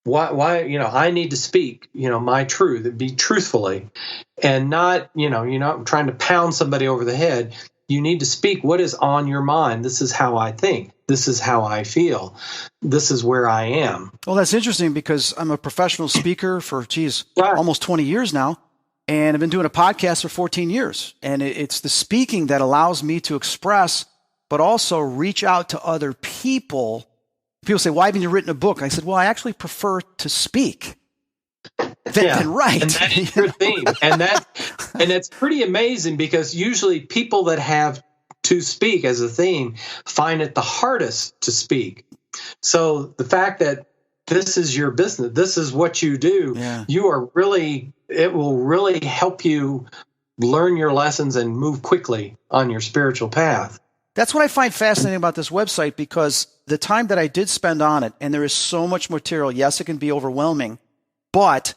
why, I need to speak, my truth, be truthfully, and not, you're not trying to pound somebody over the head. You need to speak what is on your mind. This is how I think. This is how I feel. This is where I am. Well, that's interesting because I'm a professional speaker for, Right. almost 20 years now. And I've been doing a podcast for 14 years. And it's the speaking that allows me to express, but also reach out to other people. People say, why haven't you written a book? I said, well, I actually prefer to speak than write. And that is your theme. And that's pretty amazing because usually people that have to speak as a theme find it the hardest to speak. So the fact that this is your business, this is what you do, it will really help you learn your lessons and move quickly on your spiritual path. That's what I find fascinating about this website, because the time that I did spend on it, and there is so much material, yes, it can be overwhelming, but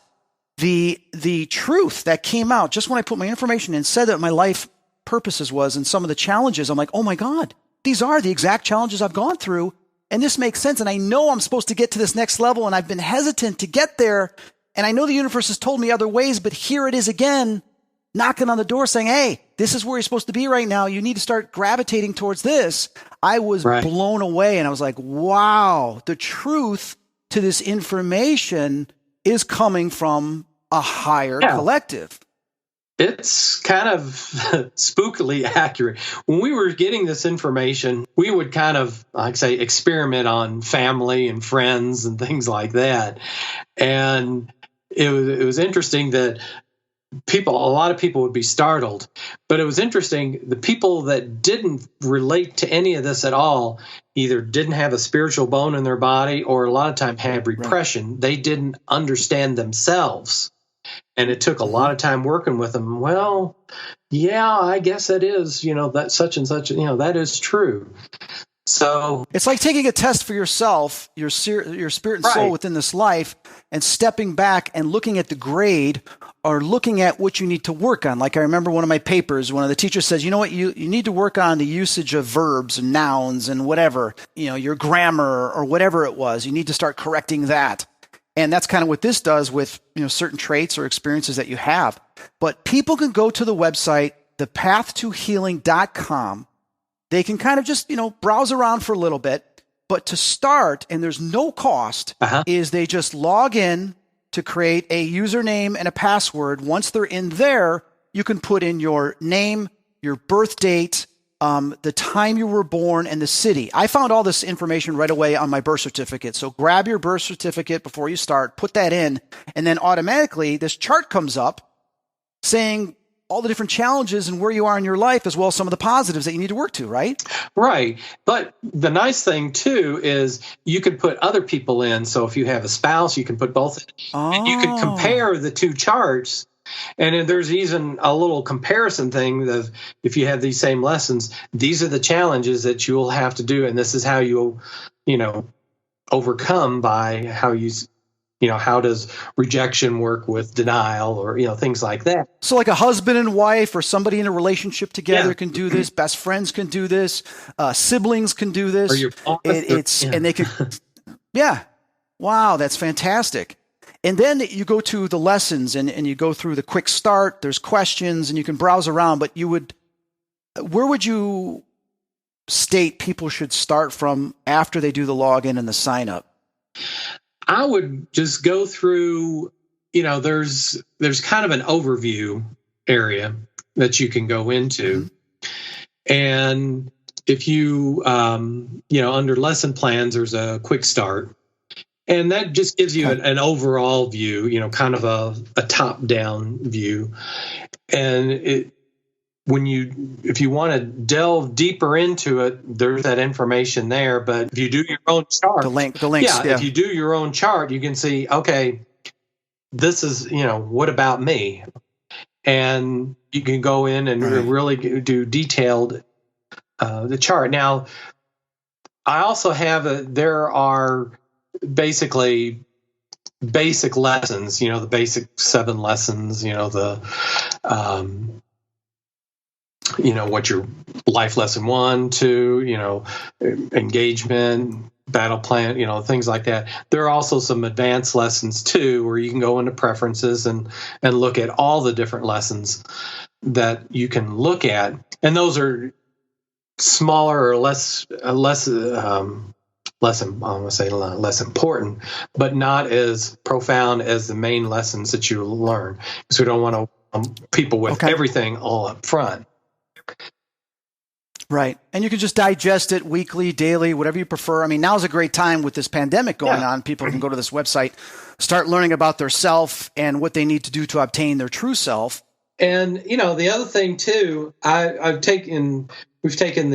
the truth that came out just when I put my information in said that my life purposes was, and some of the challenges, I'm like, oh my God, these are the exact challenges I've gone through, and this makes sense, and I know I'm supposed to get to this next level, and I've been hesitant to get there, and I know the universe has told me other ways, but here it is again, knocking on the door saying, hey, this is where you're supposed to be right now. You need to start gravitating towards this. I was blown away, and I was like, wow, the truth to this information is coming from a higher collective. It's kind of spookily accurate. When we were getting this information, we would kind of, like say, experiment on family and friends and things like that. And it was interesting that a lot of people would be startled. But it was interesting, the people that didn't relate to any of this at all either didn't have a spiritual bone in their body or a lot of time had repression. Right. They didn't understand themselves. And it took a lot of time working with them. Well, yeah, I guess that is, that such and such, that is true. So it's like taking a test for yourself, your spirit and soul within this life, and stepping back and looking at the grade or looking at what you need to work on. Like I remember one of my papers, one of the teachers says, you know what, you need to work on the usage of verbs and nouns and whatever, your grammar or whatever it was. You need to start correcting that. And that's kind of what this does with, certain traits or experiences that you have. But people can go to the website, thepathttohealing.com. They can kind of just, browse around for a little bit. But to start, and there's no cost, is they just log in to create a username and a password. Once they're in there, you can put in your name, your birth date, the time you were born, and the city. I found all this information right away on my birth certificate. So grab your birth certificate before you start, put that in, and then automatically this chart comes up saying all the different challenges and where you are in your life, as well as some of the positives that you need to work to, right? Right. But the nice thing, too, is you can put other people in. So if you have a spouse, you can put both in. And you can compare the two charts. And there's even a little comparison thing of if you have these same lessons, these are the challenges that you'll have to do. And this is how you'll, overcome by how how does rejection work with denial or, things like that. So like a husband and wife or somebody in a relationship together can do this. Best friends can do this. Siblings can do this. Or your boss, and they can, wow, that's fantastic. And then you go to the lessons and you go through the quick start. There's questions and you can browse around, but where would you state people should start from after they do the login and the sign up? I would just go through, there's kind of an overview area that you can go into. Mm-hmm. And if you, under lesson plans, there's a quick start. And that just gives you Okay. an overall view, kind of a top-down view. And if you want to delve deeper into it, there's that information there. But if you do your own chart, The links, if you do your own chart, you can see, okay, this is, what about me? And you can go in and really do detailed the chart. Now, I also have there are basically basic lessons, the basic 7 lessons, what your life lesson 1, 2, engagement, battle plan, things like that. There are also some advanced lessons too, where you can go into preferences and look at all the different lessons that you can look at. And those are smaller or less important, but not as profound as the main lessons that you learn, because we don't want people with everything all up front. Right. And you can just digest it weekly, daily, whatever you prefer. I mean, now's a great time with this pandemic going on. People can go to this website, start learning about their self and what they need to do to obtain their true self. And, the other thing too, we've taken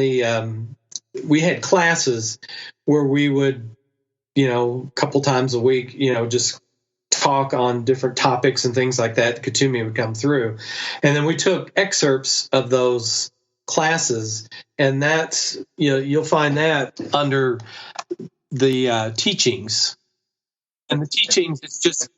we had classes where we would, a couple times a week, just talk on different topics and things like that. Katumi would come through. And then we took excerpts of those classes, and that's, you'll find that under the teachings. And the teachings is just,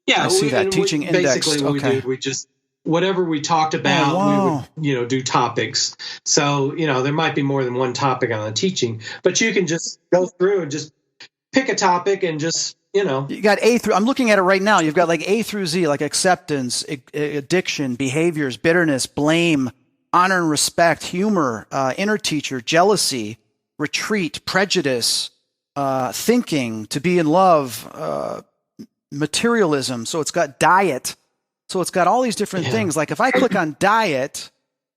I see that teaching index. Basically what we do, we just, whatever we talked about, we would, do topics. So, there might be more than one topic on the teaching, but you can just go through and just pick a topic and just, You got A through, I'm looking at it right now. You've got like A through Z, like acceptance, addiction, behaviors, bitterness, blame, honor and respect, humor, inner teacher, jealousy, retreat, prejudice, thinking, to be in love, materialism. So it's got diet. So it's got all these different things. Like if I click on diet,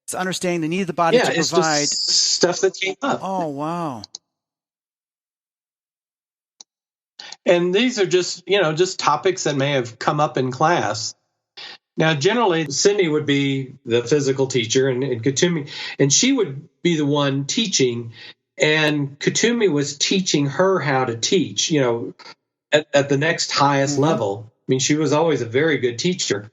it's understanding the need of the body to provide. Just stuff that came up. Oh, wow. And these are just, just topics that may have come up in class. Now, generally, Cindy would be the physical teacher and Katumi, and she would be the one teaching. And Katumi was teaching her how to teach, at the next highest level. I mean, she was always a very good teacher.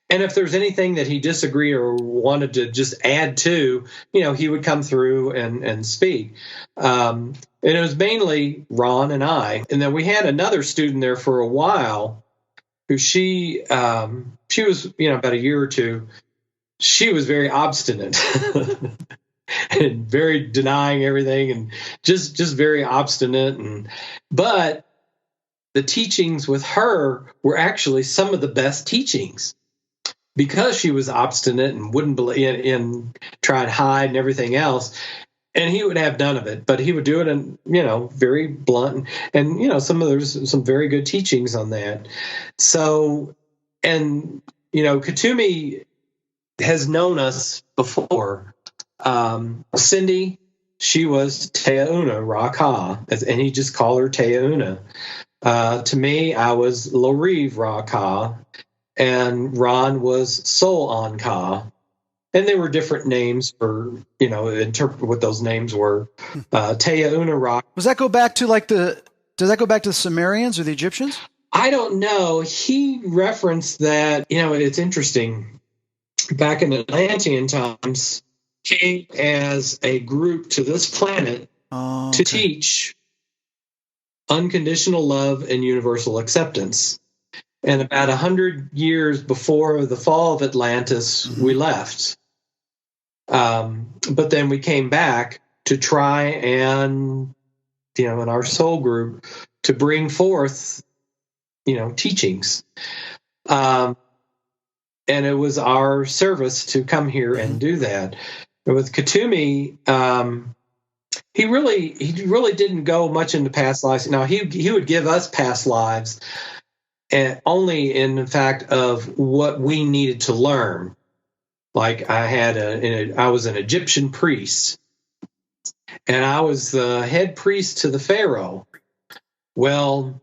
And if there's anything that he disagreed or wanted to just add to, he would come through and speak. And it was mainly Ron and I. And then we had another student there for a while who she was, about a year or two. She was very obstinate and very denying everything and just very obstinate. But the teachings with her were actually some of the best teachings, because she was obstinate and wouldn't believe and try and hide and everything else. And he would have none of it, but he would do it in, very blunt. And, there's some very good teachings on that. So, and, Katumi has known us before. Cindy, she was Teauna Raka, and he just called her Teauna. To me, I was Lariv Raka, and Ron was Sol Anka. And there were different names for, interpret what those names were. Teauna Raka. Does that go back to the Sumerians or the Egyptians? I don't know. He referenced that, it's interesting. Back in Atlantean times, came as a group to this planet to teach unconditional love and universal acceptance. And about 100 years before the fall of Atlantis, we left. But then we came back to try and, in our soul group, to bring forth, teachings. And it was our service to come here and do that. But with Katumi, he really didn't go much into past lives. Now, he would give us past lives, and only in the fact of what we needed to learn. Like I was an Egyptian priest, and I was the head priest to the Pharaoh. Well,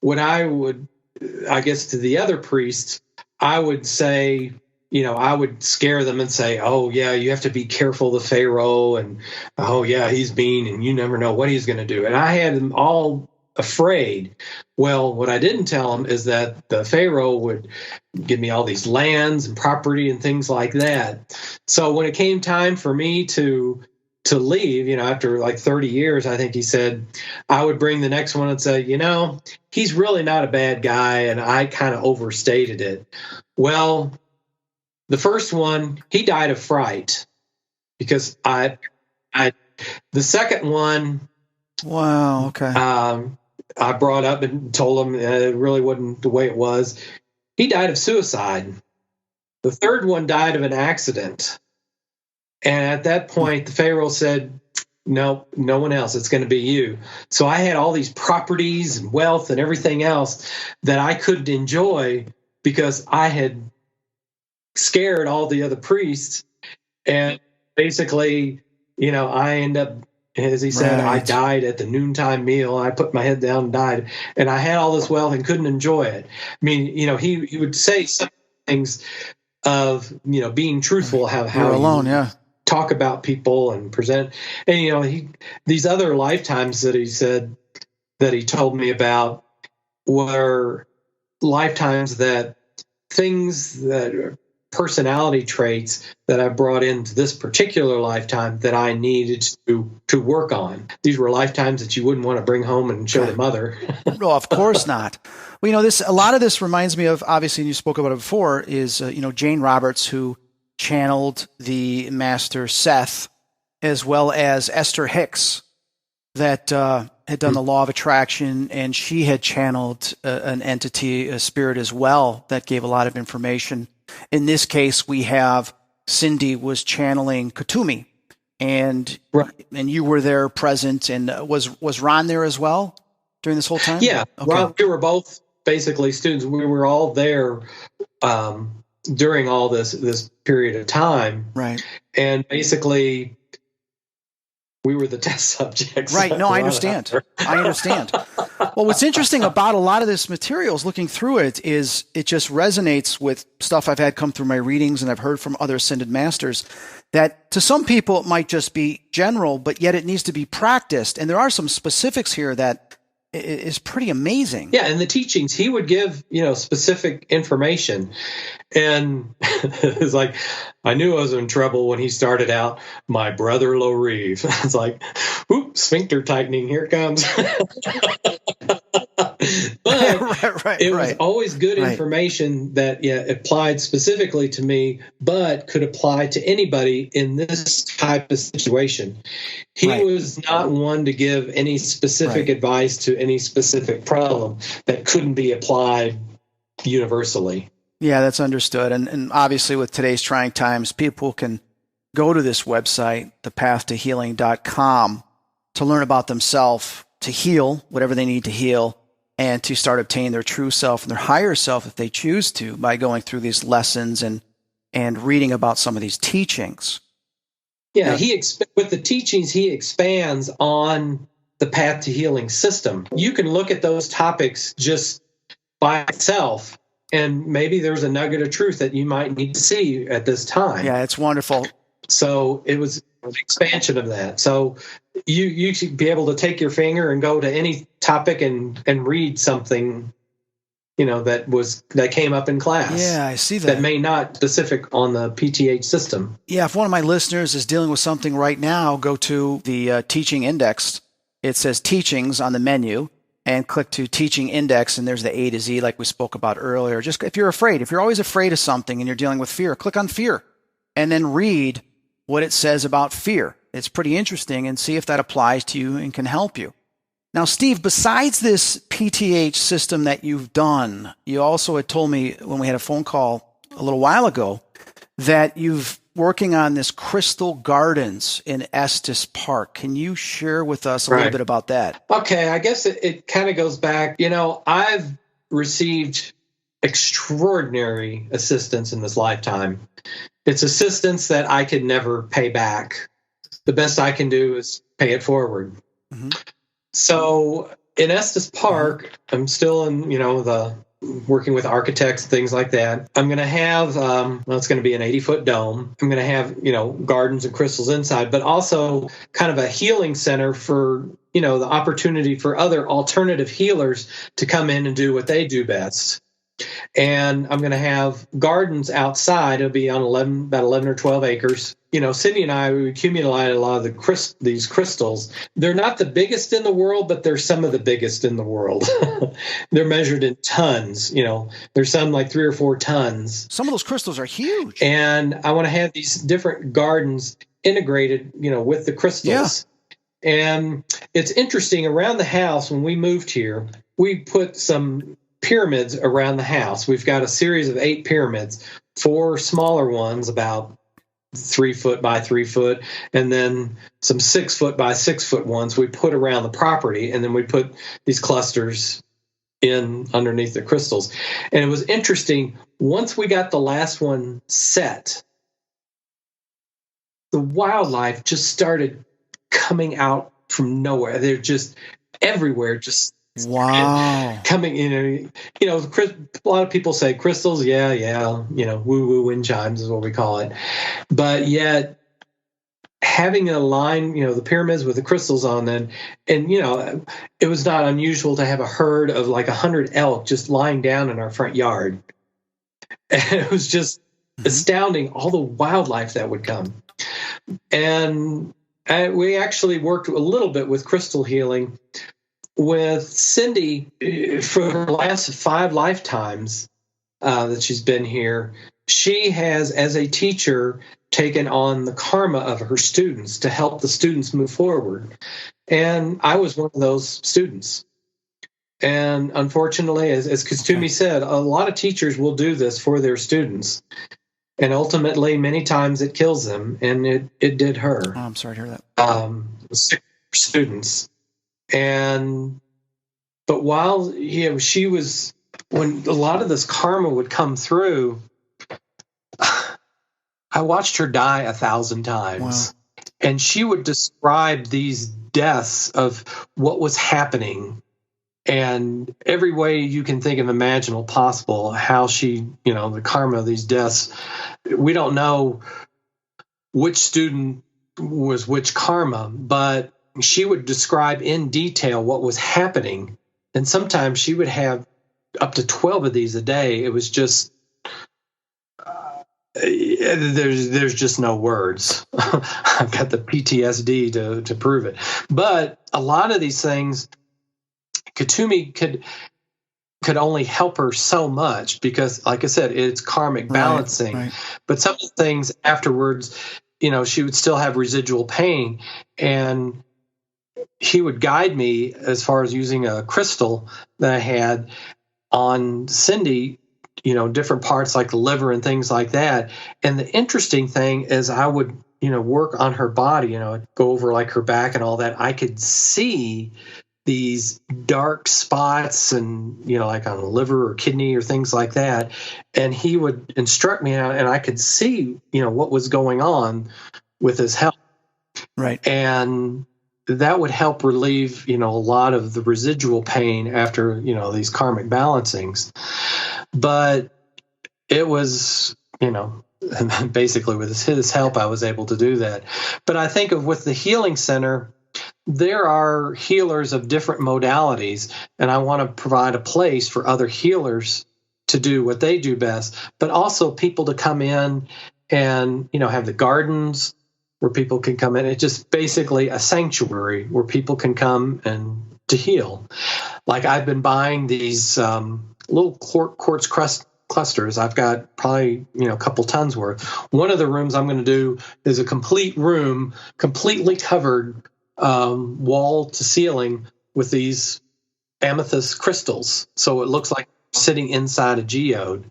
when I guess to the other priests, I would say, I would scare them and say, oh, yeah, you have to be careful of Pharaoh. And, oh, yeah, he's mean and you never know what he's going to do. And I had them all afraid. Well, what I didn't tell them is that the Pharaoh would give me all these lands and property and things like that. So when it came time for me to leave, after like 30 years, I think he said, I would bring the next one and say, he's really not a bad guy. And I kind of overstated it. Well, the first one, he died of fright because the second one, wow, okay. I brought up and told him it really wasn't the way it was. He died of suicide. The third one died of an accident. And at that point, the Pharaoh said, no one else. It's going to be you. So I had all these properties and wealth and everything else that I couldn't enjoy because I had scared all the other priests. And basically, I end up, as he said, right. I died at the noontime meal. I put my head down and died. And I had all this wealth and couldn't enjoy it. I mean, he would say some things of, being truthful, how you're alone, yeah. Talk about people and present. And, these other lifetimes that he said, that he told me about were lifetimes that things that are personality traits that I brought into this particular lifetime that I needed to work on. These were lifetimes that you wouldn't want to bring home and show the mother. No, of course not. Well, a lot of this reminds me of, obviously, and you spoke about it before, is, Jane Roberts, who channeled the master Seth, as well as Esther Hicks, that had done the law of attraction, and she had channeled an entity, a spirit as well, that gave a lot of information. In this case, we have Cindy was channeling Katumi, and you were there present, and was Ron there as well during this whole time? Yeah, okay. Ron, we were both basically students. We were all there during all this period of time, right? And basically, we were the test subjects. Right. No, I understand. Well, what's interesting about a lot of this material is looking through it is it just resonates with stuff I've had come through my readings and I've heard from other ascended masters that to some people it might just be general, but yet it needs to be practiced. And there are some specifics here that is pretty amazing. Yeah. And the teachings, he would give, specific information. And it's like, I knew I was in trouble when he started out, my brother Lorive. It's like, oops, sphincter tightening, here it comes. But it was always good information that applied specifically to me, but could apply to anybody in this type of situation. He was not one to give any specific advice to any specific problem that couldn't be applied universally. Yeah, that's understood. And obviously with today's trying times, people can go to this website, thepathtohealing.com, to learn about themselves, to heal whatever they need to heal, and to start obtaining their true self and their higher self if they choose to by going through these lessons and reading about some of these teachings. Yeah, with the teachings, he expands on the path to healing system. You can look at those topics just by itself, and maybe there's a nugget of truth that you might need to see at this time. Yeah, it's wonderful. So it was an expansion of that. So you should be able to take your finger and go to any topic and read something, that came up in class. Yeah, I see that. That may not specific on the PTH system. Yeah, if one of my listeners is dealing with something right now, go to the teaching index. It says teachings on the menu, and click to teaching index, and there's the A to Z like we spoke about earlier. Just if you're always afraid of something and you're dealing with fear, click on fear and then read what it says about fear. It's pretty interesting, and see if that applies to you and can help you. Now, Steve, besides this PTH system that you've done, you also had told me when we had a phone call a little while ago that you've working on this Crystal Gardens in Estes Park. Can you share with us a little bit about that? Okay, I guess it kind of goes back. I've received extraordinary assistance in this lifetime. It's assistance that I could never pay back. The best I can do is pay it forward. Mm-hmm. So in Estes Park, I'm still in, the working with architects, things like that. I'm going to have, it's going to be an 80-foot dome. I'm going to have, gardens and crystals inside, but also kind of a healing center for, the opportunity for other alternative healers to come in and do what they do best. And I'm going to have gardens outside. It'll be on about 11 or 12 acres. Cindy and I, we accumulated a lot of these crystals. They're not the biggest in the world, but they're some of the biggest in the world. They're measured in tons. There's some like 3 or 4 tons. Some of those crystals are huge. And I want to have these different gardens integrated, with the crystals. Yeah. And it's interesting, around the house, when we moved here, we put some pyramids around the house. We've got a series of 8 pyramids, 4 smaller ones, about 3 foot by 3 foot, and then some 6 foot by 6 foot ones we put around the property, and then we put these clusters in underneath the crystals. And it was interesting, once we got the last one set, the wildlife just started coming out from nowhere. They're just everywhere, just coming, a lot of people say crystals, woo-woo wind chimes is what we call it. But yet having a line, the pyramids with the crystals on them, and, it was not unusual to have a herd of like 100 elk just lying down in our front yard. And it was just astounding, all the wildlife that would come. And we actually worked a little bit with crystal healing with Cindy for her last 5 lifetimes that she's been here. She has, as a teacher, taken on the karma of her students to help the students move forward. And I was one of those students. And unfortunately, as Kastumi said, a lot of teachers will do this for their students. And ultimately, many times it kills them. And it did her. Oh, I'm sorry to hear that. 6 students. But while she was, when a lot of this karma would come through, I watched her die 1,000 times. Wow. And she would describe these deaths of what was happening, and every way you can think of imaginable possible, how she, the karma of these deaths. We don't know which student was which karma, but she would describe in detail what was happening. And sometimes she would have up to 12 of these a day. It was just, there's just no words. I've got the PTSD to prove it. But a lot of these things, Kastumi could only help her so much because, like I said, it's karmic balancing. Right. But some of the things afterwards, she would still have residual pain, and he would guide me as far as using a crystal that I had on Cindy, different parts like the liver and things like that. And the interesting thing is I would, work on her body, I'd go over like her back and all that. I could see these dark spots and, like on the liver or kidney or things like that. And he would instruct me and I could see, what was going on with his health. Right. And that would help relieve, a lot of the residual pain after, these karmic balancings. But it was, basically with his help, I was able to do that. But I think with the healing center, there are healers of different modalities, and I want to provide a place for other healers to do what they do best, but also people to come in and, have the gardens where people can come in. It's just basically a sanctuary where people can come and to heal. Like I've been buying these little quartz clusters. I've got probably, a couple tons worth. One of the rooms I'm going to do is a complete room, completely covered wall to ceiling with these amethyst crystals. So it looks like sitting inside a geode.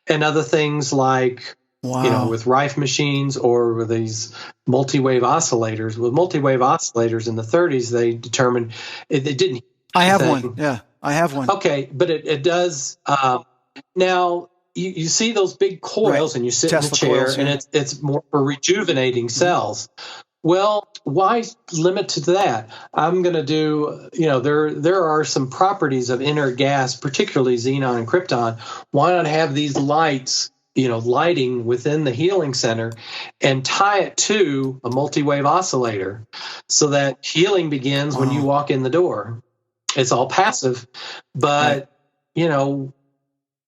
And other things like, with Rife machines or with these multi-wave oscillators. With multi-wave oscillators in the 30s, they determined they didn't. I have one. Yeah, I have one. Okay, but it does. Now, you see those big coils, right, and you sit Tesla in the chair, coils, yeah, and it's more for rejuvenating cells. Well, why limit to that? I'm going to do, there are some properties of inert gas, particularly xenon and krypton. Why not have these lights, lighting within the healing center and tie it to a multi-wave oscillator so that healing begins when you walk in the door? It's all passive, but,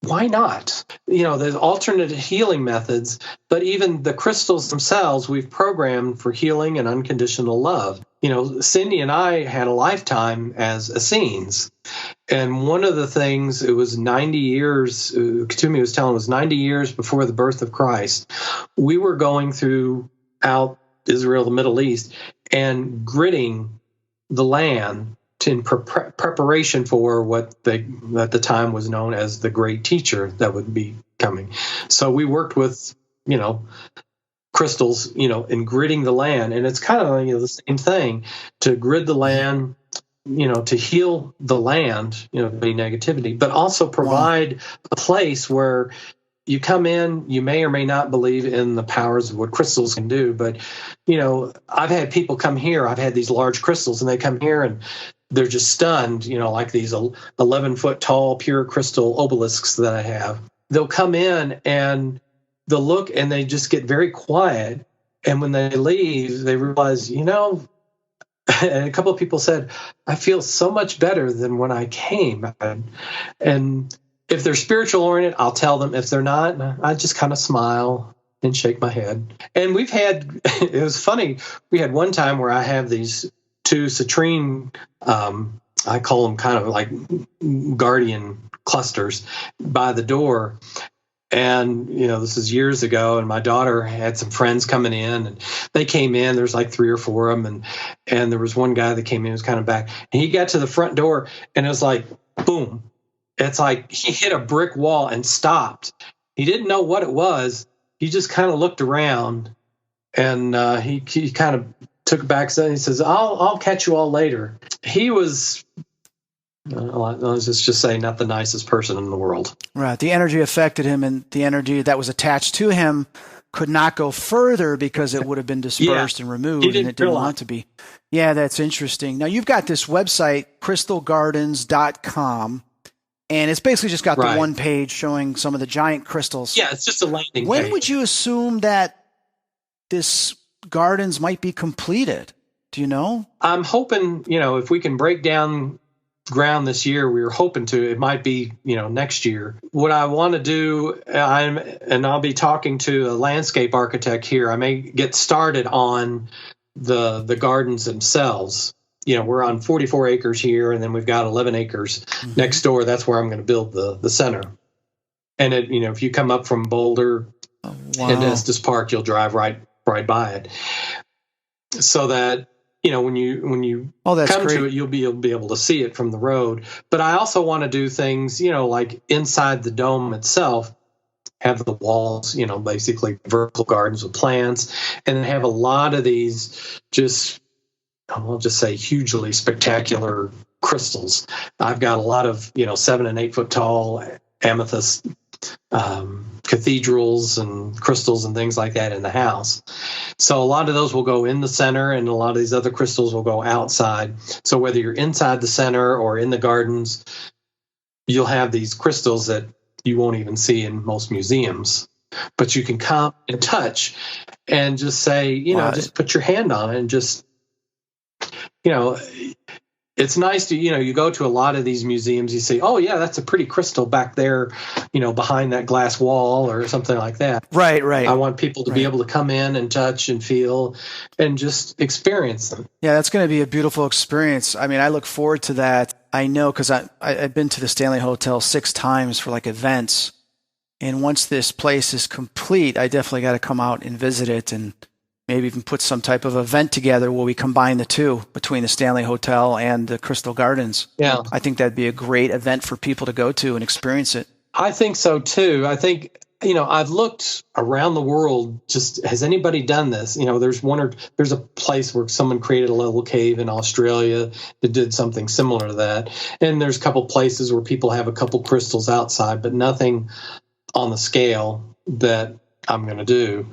why not? There's alternate healing methods, but even the crystals themselves, we've programmed for healing and unconditional love. Cindy and I had a lifetime as Essenes. And one of the things, it was 90 years, Katumi was telling, it was 90 years before the birth of Christ. We were going throughout Israel, the Middle East, and gridding the land in preparation for what at the time was known as the great teacher that would be coming. So we worked with, crystals, in gridding the land. And it's kind of the same thing, to grid the land, to heal the land, any negativity, but also provide a place where you come in, you may or may not believe in the powers of what crystals can do. But, I've had people come here, I've had these large crystals, and they come here and they're just stunned, like these 11-foot tall pure crystal obelisks that I have. They'll come in and they'll look and they just get very quiet. And when they leave, they realize, and a couple of people said, I feel so much better than when I came. And if they're spiritual oriented, I'll tell them. If they're not, I just kind of smile and shake my head. And we've had, it was funny, we had one time where I have these two citrine, I call them kind of like guardian clusters by the door. And, this is years ago, and my daughter had some friends coming in, and they came in. There's like 3 or 4 of them, and there was one guy that came in, was kind of back, and he got to the front door, and it was like, boom. It's like he hit a brick wall and stopped. He didn't know what it was. He just kind of looked around, and he kind of took it back. So he says, I'll catch you all later. He was, let's just say, not the nicest person in the world. Right. The energy affected him, and the energy that was attached to him could not go further because it would have been dispersed and removed, and it didn't want to be. Yeah, that's interesting. Now, you've got this website, crystalgardens.com, and it's basically just got the one page showing some of the giant crystals. Yeah, it's just a landing page. When would you assume that this gardens might be completed? Do you know? I'm hoping, if we can break down ground this year, we were hoping to, it might be, next year. What I want to do, I'll be talking to a landscape architect here. I may get started on the gardens themselves. We're on 44 acres here, and then we've got 11 acres next door. That's where I'm going to build the center. And if you come up from Boulder into Estes Park, you'll drive right by it. So that, when you come to it, you'll be able to see it from the road. But I also want to do things, like inside the dome itself, have the walls, basically vertical gardens with plants, and then have a lot of these I'll just say hugely spectacular crystals. I've got a lot of, 7 and 8 foot tall amethyst cathedrals and crystals and things like that in the house. So a lot of those will go in the center, and a lot of these other crystals will go outside. So whether you're inside the center or in the gardens, you'll have these crystals that you won't even see in most museums. But you can come and touch and just say, just put your hand on it and just, it's nice to, you go to a lot of these museums, you say, oh, yeah, that's a pretty crystal back there, behind that glass wall or something like that. Right. I want people to be able to come in and touch and feel and just experience them. Yeah, that's going to be a beautiful experience. I mean, I look forward to that. I know because I've been to the Stanley Hotel 6 times for like events. And once this place is complete, I definitely got to come out and visit it, and maybe even put some type of event together where we combine the two between the Stanley Hotel and the Crystal Gardens. Yeah. I think that'd be a great event for people to go to and experience it. I think so too. I think, I've looked around the world, just has anybody done this? There's a place where someone created a little cave in Australia that did something similar to that. And there's a couple places where people have a couple crystals outside, but nothing on the scale that I'm going to do.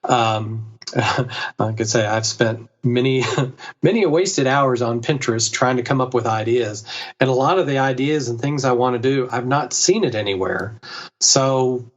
Like I say, I've spent many wasted hours on Pinterest trying to come up with ideas. And a lot of the ideas and things I want to do, I've not seen it anywhere. So,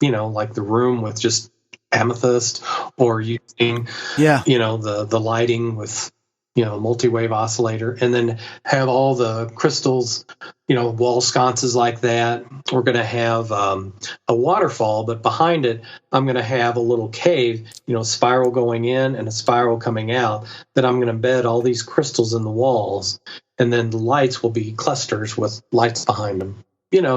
like the room with just amethyst, or using, the lighting with, multi-wave oscillator, and then have all the crystals, wall sconces like that. We're going to have a waterfall, but behind it, I'm going to have a little cave, spiral going in and a spiral coming out, that I'm going to embed all these crystals in the walls. And then the lights will be clusters with lights behind them.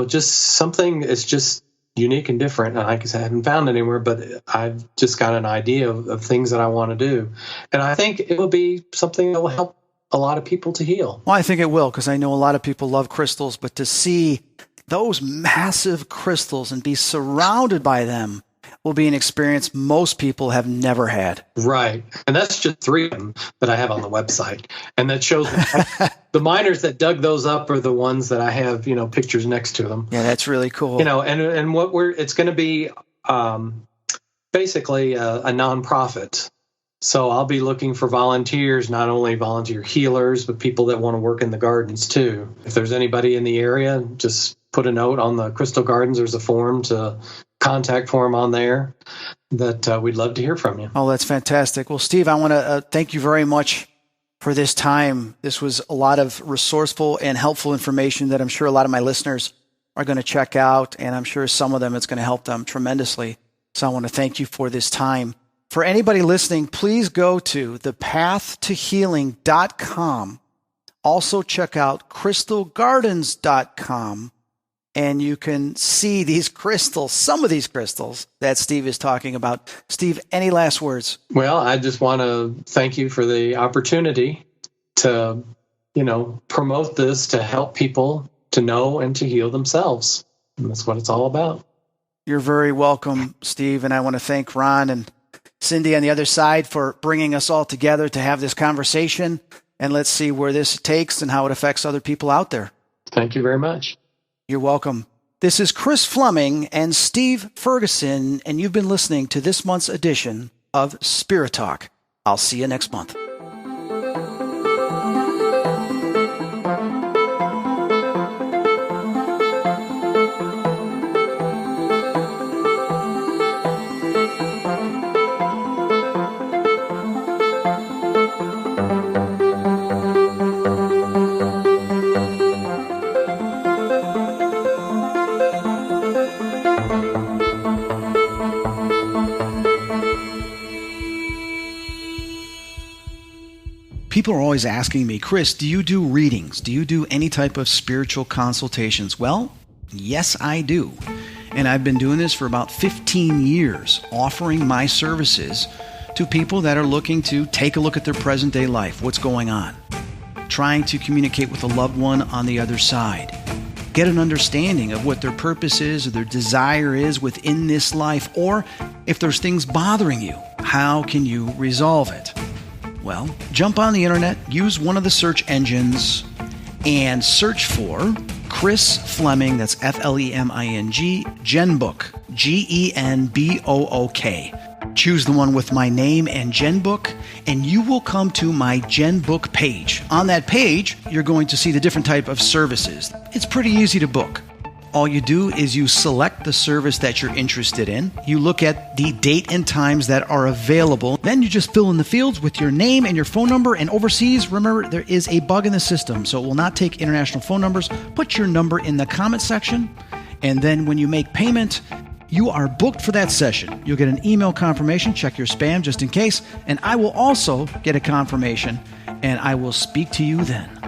Just something that's just unique and different. And like I said, I haven't found it anywhere, but I've just got an idea of things that I want to do. And I think it will be something that will help a lot of people to heal. Well, I think it will, because I know a lot of people love crystals, but to see those massive crystals and be surrounded by them will be an experience most people have never had. Right. And that's just 3 of them that I have on the website. And that shows the miners that dug those up are the ones that I have, pictures next to them. Yeah, that's really cool. And what it's going to be basically a nonprofit. So I'll be looking for volunteers, not only volunteer healers, but people that want to work in the gardens too. If there's anybody in the area, just put a note on the Crystal Gardens. There's a form to contact form on there that we'd love to hear from you. Oh, that's fantastic. Well, Steve, I want to thank you very much for this time. This was a lot of resourceful and helpful information that I'm sure a lot of my listeners are going to check out, and I'm sure some of them it's going to help them tremendously. So I want to thank you for this time. For anybody listening, please go to thepathttohealing.com. Also check out crystalgardens.com. And you can see these crystals, some of these crystals that Steve is talking about. Steve, any last words? Well, I just want to thank you for the opportunity to, promote this, to help people to know and to heal themselves. And that's what it's all about. You're very welcome, Steve. And I want to thank Ron and Cindy on the other side for bringing us all together to have this conversation. And let's see where this takes and how it affects other people out there. Thank you very much. You're welcome. This is Chris Fleming and Steve Ferguson, and you've been listening to this month's edition of Spirit Talk. I'll see you next month. People are always asking me, Chris, do you do readings? Do you do any type of spiritual consultations? Well, yes, I do. And I've been doing this for about 15 years, offering my services to people that are looking to take a look at their present day life, what's going on, trying to communicate with a loved one on the other side, get an understanding of what their purpose is or their desire is within this life, or if there's things bothering you, how can you resolve it? Well, jump on the internet, use one of the search engines, and search for Chris Fleming, that's Fleming, Genbook, Genbook. Choose the one with my name and Genbook, and you will come to my Genbook page. On that page, you're going to see the different type of services. It's pretty easy to book. All you do is you select the service that you're interested in. You look at the date and times that are available. Then you just fill in the fields with your name and your phone number. And overseas, remember, there is a bug in the system, so it will not take international phone numbers. Put your number in the comment section. And then when you make payment, you are booked for that session. You'll get an email confirmation. Check your spam just in case. And I will also get a confirmation, and I will speak to you then.